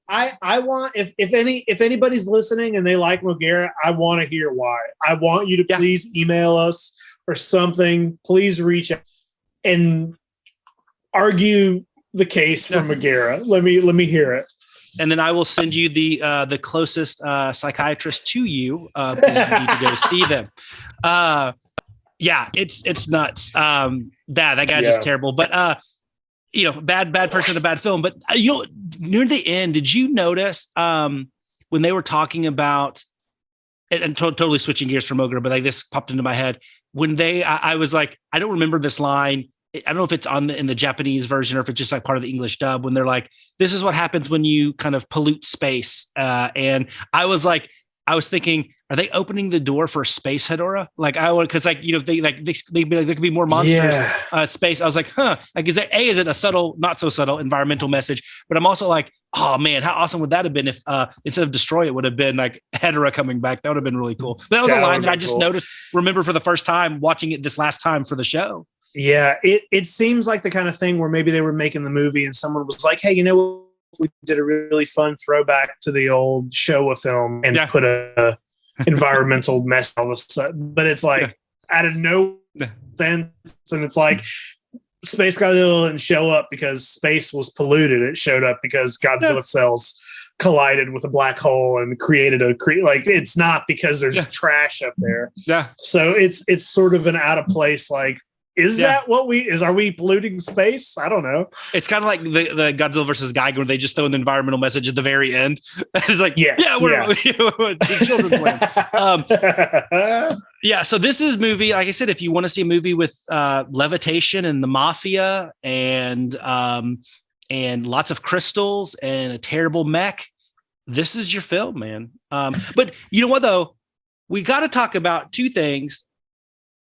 I want if anybody's listening and they like Mo.G.U.E.R.A, I want to hear why. I want you to please email us or something. Please reach out and argue the case for Mo.G.U.E.R.A. Let me hear it. and then I will send you the closest psychiatrist to you. Because you need to go see them. Yeah, it's nuts. That guy's just terrible. But bad person in a bad film. But near the end, did you notice when they were talking about and totally switching gears from M.O.G.U.E.R.A, but like this popped into my head when I was like, I don't remember this line. I don't know if it's in the Japanese version or if it's just like part of the English dub when they're like, this is what happens when you kind of pollute space. And I was thinking, are they opening the door for Space Hedorah? Like because like, they be like, there could be more monsters, space. I was like, like, is it a subtle, not so subtle environmental message? But I'm also like, oh man, how awesome would that have been if instead of destroy it would have been like Hedorah coming back? That would have been really cool. But that was a line that I just remember for the first time watching it this last time for the show. Yeah, it seems like the kind of thing where maybe they were making the movie and someone was like, hey, we did a really fun throwback to the old Showa film and put a environmental mess all of a sudden. But it's like out of no sense. And it's like Space Godzilla didn't show up because space was polluted. It showed up because Godzilla cells collided with a black hole and created like it's not because there's trash up there. Yeah. So it's sort of an out of place like, that what are we polluting space? I don't know. It's kind of like the Godzilla versus Geiger where they just throw an environmental message at the very end. It's like, we're children's land. So this is movie, like I said, if you want to see a movie with levitation and the mafia and lots of crystals and a terrible mech, this is your film, man. But you know what though? We got to talk about two things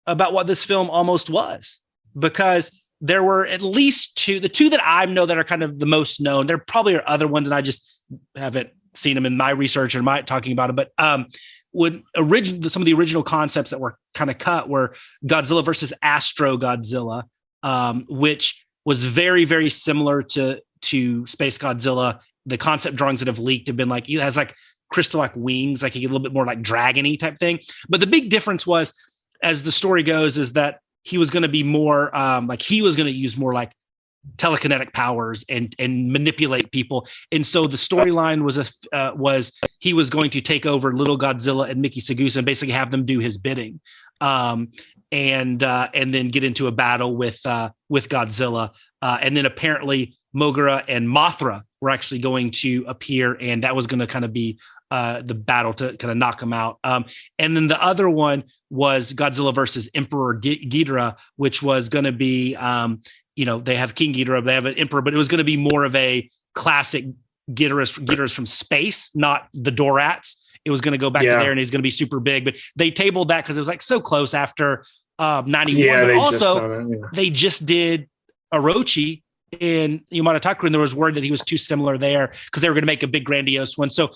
about what this film almost was, because there were at least the two that I know that are kind of the most known. There probably are other ones and I just haven't seen them in my research or my talking about it. But some of the original concepts that were kind of cut were Godzilla versus Astro Godzilla, which was very, very similar to Space Godzilla. The concept drawings that have leaked have been like, it has like crystal-like wings, like a little bit more like dragon-y type thing. But the big difference was, as the story goes, is that he was going to be more he was going to use more like telekinetic powers and manipulate people. And so the storyline was he was going to take over Little Godzilla and Mickey Sagusa and basically have them do his bidding, and then get into a battle with Godzilla. And then apparently M.O.G.U.E.R.A and Mothra were actually going to appear, and that was going to kind of be the battle to kind of knock him out. And then the other one was Godzilla versus Emperor Guidera, which was going to be, they have King Ghidorah, they have an emperor, but it was going to be more of a classic Ghidorahs from space, not the Dorats. It was going to go back to there and he's going to be super big, but they tabled that because it was like so close after 91. Yeah, they just did Orochi in Yamada, and there was word that he was too similar there because they were going to make a big grandiose one. So,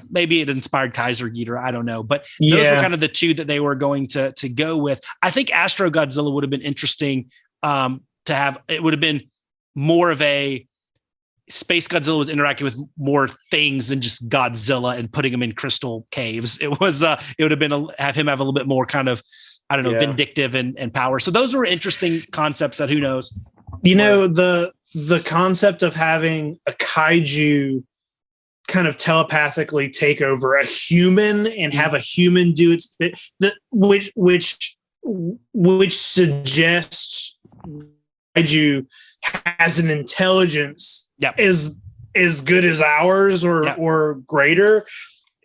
maybe it inspired Kaiser Ghidorah. I don't know. But those were kind of the two that they were going to go with. I think Astro Godzilla would have been interesting to have. It would have been more of a Space Godzilla was interacting with more things than just Godzilla and putting him in crystal caves. It was it would have been have him have a little bit more kind of, I don't know, vindictive and power. So those were interesting concepts that who knows. The concept of having a kaiju kind of telepathically take over a human and have a human do its bit, which suggests kaiju has an intelligence as good as ours or greater,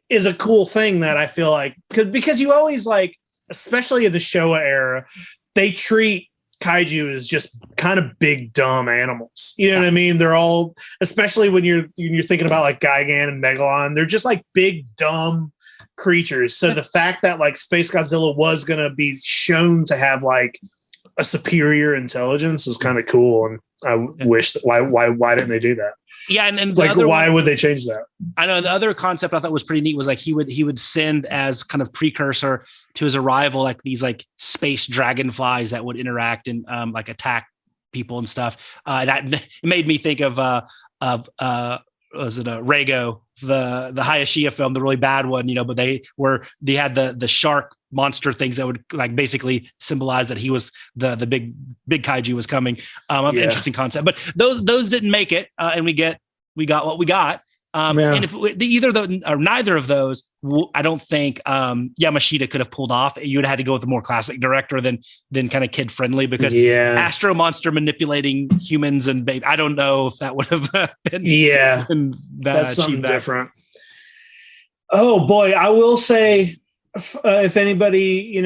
is a cool thing that I feel like because you always like, especially in the Showa era, they treat kaiju as just kind of big dumb animals. You know what I mean? They're all, especially when you're thinking about like Gigan and Megalon, they're just like big dumb creatures. So the fact that like Space Godzilla was going to be shown to have like a superior intelligence is kind of cool, and I wish that why didn't they do that? Yeah, and like why would they change that? I know the other concept I thought was pretty neat was like he would send as kind of precursor to his arrival like these like space dragonflies that would interact and like attack people and stuff. That it made me think of was it Rego, the Hayashiya film, the really bad one, but they had the shark monster things that would like basically symbolize that he was the big kaiju was coming. Interesting concept, but those didn't make it, and we got what we got. And if either or neither of those, I don't think Yamashita could have pulled off. You would have had to go with a more classic director than kind of kid friendly, because Astro Monster manipulating humans and baby. I don't know if that would have been that's something different. Oh boy, I will say, if anybody,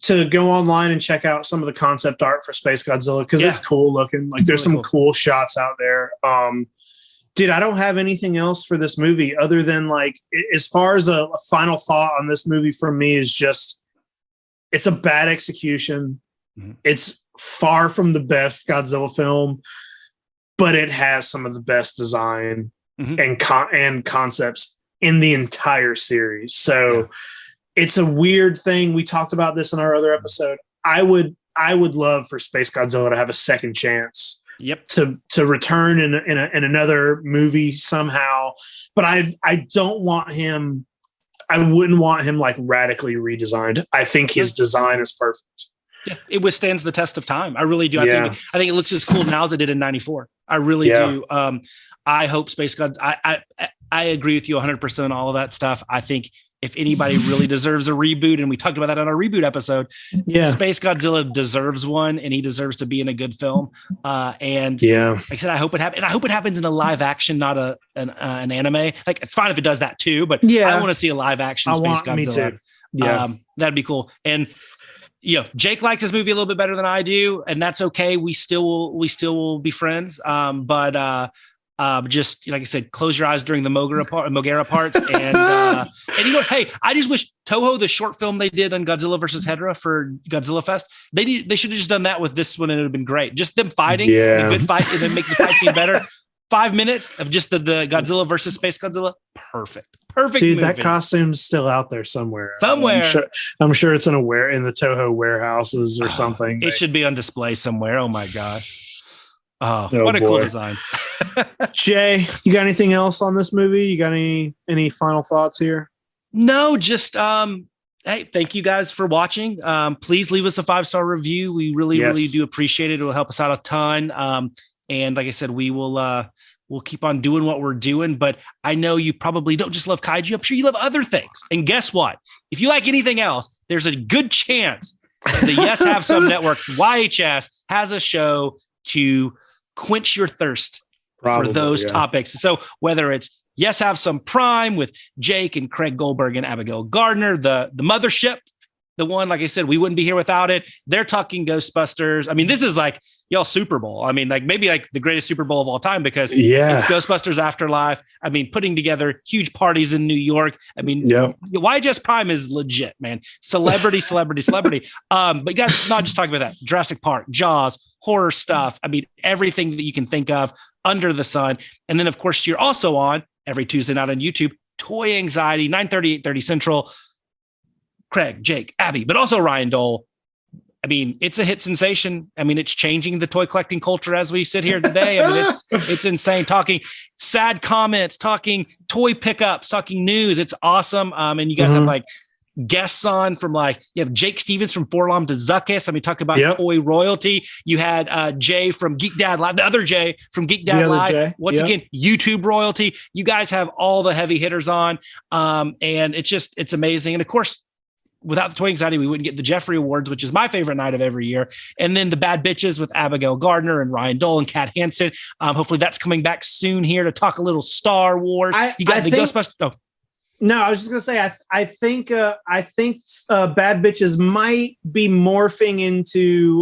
to go online and check out some of the concept art for Space Godzilla, because it's cool looking. Like there's some cool shots out there. Dude, I don't have anything else for this movie other than, like, as far as a final thought on this movie from me is just, it's a bad execution. Mm-hmm. It's far from the best Godzilla film, but it has some of the best design and concepts in the entire series. So it's a weird thing. We talked about this in our other episode. I would love for Space Godzilla to have a second chance. To return in another movie somehow, but I don't want him. I wouldn't want him like radically redesigned. I think his design is perfect. Yeah, it withstands the test of time. I really do. I think it looks as cool now as it did in '94. I really do. I hope Space Godzilla. I agree with you 100% on all of that stuff. I think if anybody really deserves a reboot, and we talked about that on our reboot episode, Space Godzilla deserves one, and he deserves to be in a good film. Like I said, I hope it happens. And I hope it happens in a live action, not an anime. Like, it's fine if it does that too, but I want to see a live action Space Godzilla. Me too. Yeah, that'd be cool. And Jake likes this movie a little bit better than I do, and that's okay. We still will be friends. Just like I said, close your eyes during the M.O.G.U.E.R.A parts, and hey, I just wish Toho, the short film they did on Godzilla versus Hedorah for Godzilla Fest, they should have just done that with this one, and it would have been great. Just them fighting, a good fight, and then make the fight scene better. 5 minutes of just the Godzilla versus Space Godzilla, perfect. Dude, movie. That costume's still out there somewhere. I'm sure it's in the Toho warehouses or something. It should be on display somewhere. Oh my gosh. Oh, what a cool design. Jay, you got anything else on this movie? You got any final thoughts here? No, just hey, thank you guys for watching. Please leave us a 5-star review. We really do appreciate it. It will help us out a ton. And like I said, we'll keep on doing what we're doing, but I know you probably don't just love kaiju. I'm sure you love other things. And guess what? If you like anything else, there's a good chance the Yes Have Some Network, YHS, has a show to quench your thirst for those topics. So whether it's Yes Have Some Prime with Jake and Craig Goldberg and Abigail Gardner, the mothership, the one, like I said, we wouldn't be here without it. They're talking Ghostbusters. I mean, this is like y'all Super Bowl. I mean, like maybe like the greatest Super Bowl of all time, because it's Ghostbusters Afterlife. I mean, putting together huge parties in New York. I mean, YHS Prime is legit, man. Celebrity. But you guys, not just talking about that. Jurassic Park, Jaws, horror stuff. I mean, everything that you can think of under the sun. And then, of course, you're also on every Tuesday night on YouTube, Toy Anxiety, 9:30, 8:30 Central. Craig, Jake, Abby, but also Ryan Dole. I mean, it's a hit sensation. I mean, it's changing the toy collecting culture as we sit here today. I mean, it's insane. Talking sad comments, talking toy pickups, talking news. It's awesome. And you guys have like guests on from you have Jake Stevens from Forlom to Zuckus. I mean, talk about toy royalty. You had Jay from Geek Dad Live, the other Jay from Geek Dad Live. Jay. Once again, YouTube royalty. You guys have all the heavy hitters on. And it's amazing. And of course, without the Toy Anxiety, we wouldn't get the Jeffrey Awards, which is my favorite night of every year. And then the Bad Bitches with Abigail Gardner and Ryan Dole and Kat Hansen. Hopefully that's coming back soon here to talk a little Star Wars. You got Ghostbusters. Oh. No, I was just gonna say I think Bad Bitches might be morphing into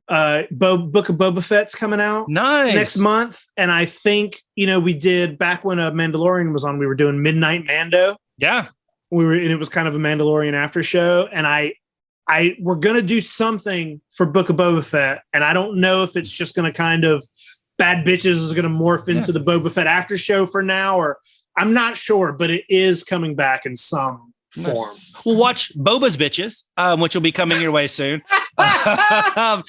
Book of Boba Fett's coming out next month, and I think we did back when Mandalorian was on. We were doing Midnight Mando. Yeah. And it was kind of a Mandalorian after show, and we're gonna do something for Book of Boba Fett, and I don't know if it's just gonna kind of Bad Bitches is gonna morph into the Boba Fett after show for now, or I'm not sure, but it is coming back in some form. We'll watch Boba's Bitches, which will be coming your way soon. Sometime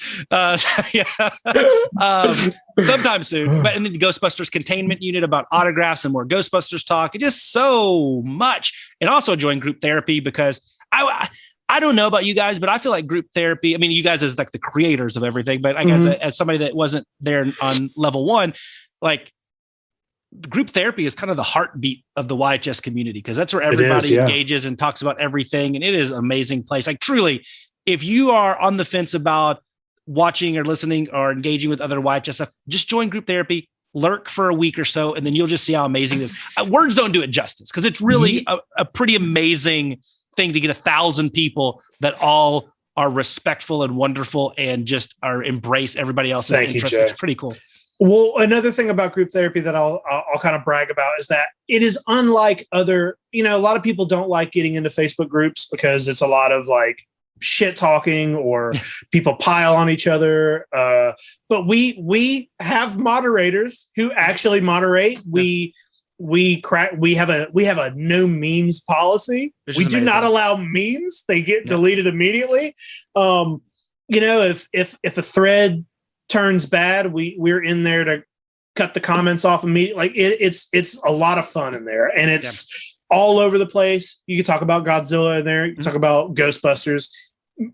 soon. But in the Ghostbusters Containment Unit about autographs and more Ghostbusters talk, and just so much. And also join group therapy, because I don't know about you guys, but I feel like group therapy, I mean, you guys as like the creators of everything, but I guess as somebody that wasn't there on level one, like group therapy is kind of the heartbeat of the YHS community, because that's where everybody engages and talks about everything. And it is an amazing place. Like, truly, if you are on the fence about watching or listening or engaging with other YHS stuff, just join group therapy, lurk for a week or so, and then you'll just see how amazing it is. Words don't do it justice, because it's really a pretty amazing thing to get 1,000 people that all are respectful and wonderful and just are embrace everybody else's interests. It's pretty cool. Well, another thing about group therapy that I'll kind of brag about is that it is unlike other, a lot of people don't like getting into Facebook groups because it's a lot of like shit talking or people pile on each other. But we have moderators who actually moderate. We have a no memes policy. We do not allow memes. They get deleted immediately. If a thread turns bad, we're in there to cut the comments off immediately. Like it's a lot of fun in there, and it's all over the place. You can talk about Godzilla in there. You can talk about Ghostbusters,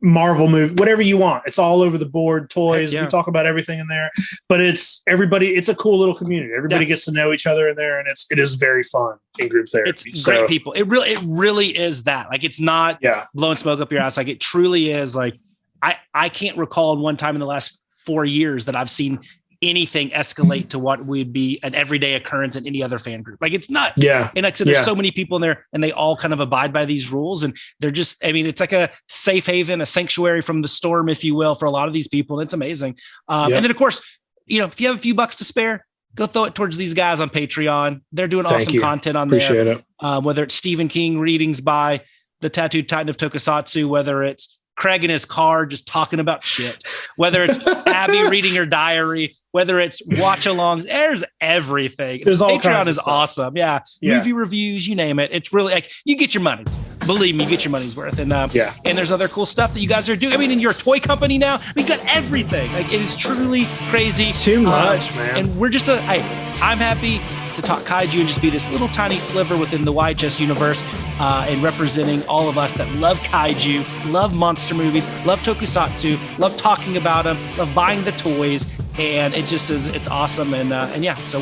Marvel movie, whatever you want. It's all over the board. Toys. We talk about everything in there. But it's everybody. It's a cool little community. Everybody gets to know each other in there, and it is very fun in group therapy. It's great people. It really is that. Like, it's not blowing smoke up your ass. Like, it truly is. Like, I can't recall one time in the last 4 years that I've seen anything escalate to what would be an everyday occurrence in any other fan group. Like, it's nuts. Yeah. And like I said, there's so many people in there, and they all kind of abide by these rules. And they're just, it's like a safe haven, a sanctuary from the storm, if you will, for a lot of these people. And it's amazing. And then, of course, if you have a few bucks to spare, go throw it towards these guys on Patreon. They're doing awesome content on Appreciate there. It. Whether it's Stephen King readings by the Tattooed Titan of Tokusatsu, whether it's Craig in his car just talking about shit, whether it's Abby reading her diary, whether it's watch-alongs, there's everything. There's all Patreon kinds is of stuff. awesome. Yeah. Movie reviews, you name it. It's really like, you get your money's. Believe me, you get your money's worth. And and there's other cool stuff that you guys are doing. And you're a toy company now. You got everything. Like, it is truly crazy. It's too much, man. And we're just I'm happy to talk kaiju and just be this little tiny sliver within the YHS universe, and representing all of us that love kaiju, love monster movies, love tokusatsu, love talking about them, love buying the toys, and it just is, it's awesome. So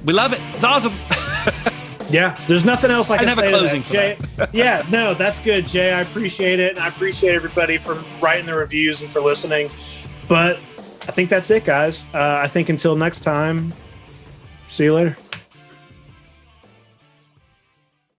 we love it. It's awesome. Yeah, there's nothing else I can say. I have a closing to that, Jay. No, that's good, Jay. I appreciate it, and I appreciate everybody for writing the reviews and for listening. But I think that's it, guys. I think until next time, see you later.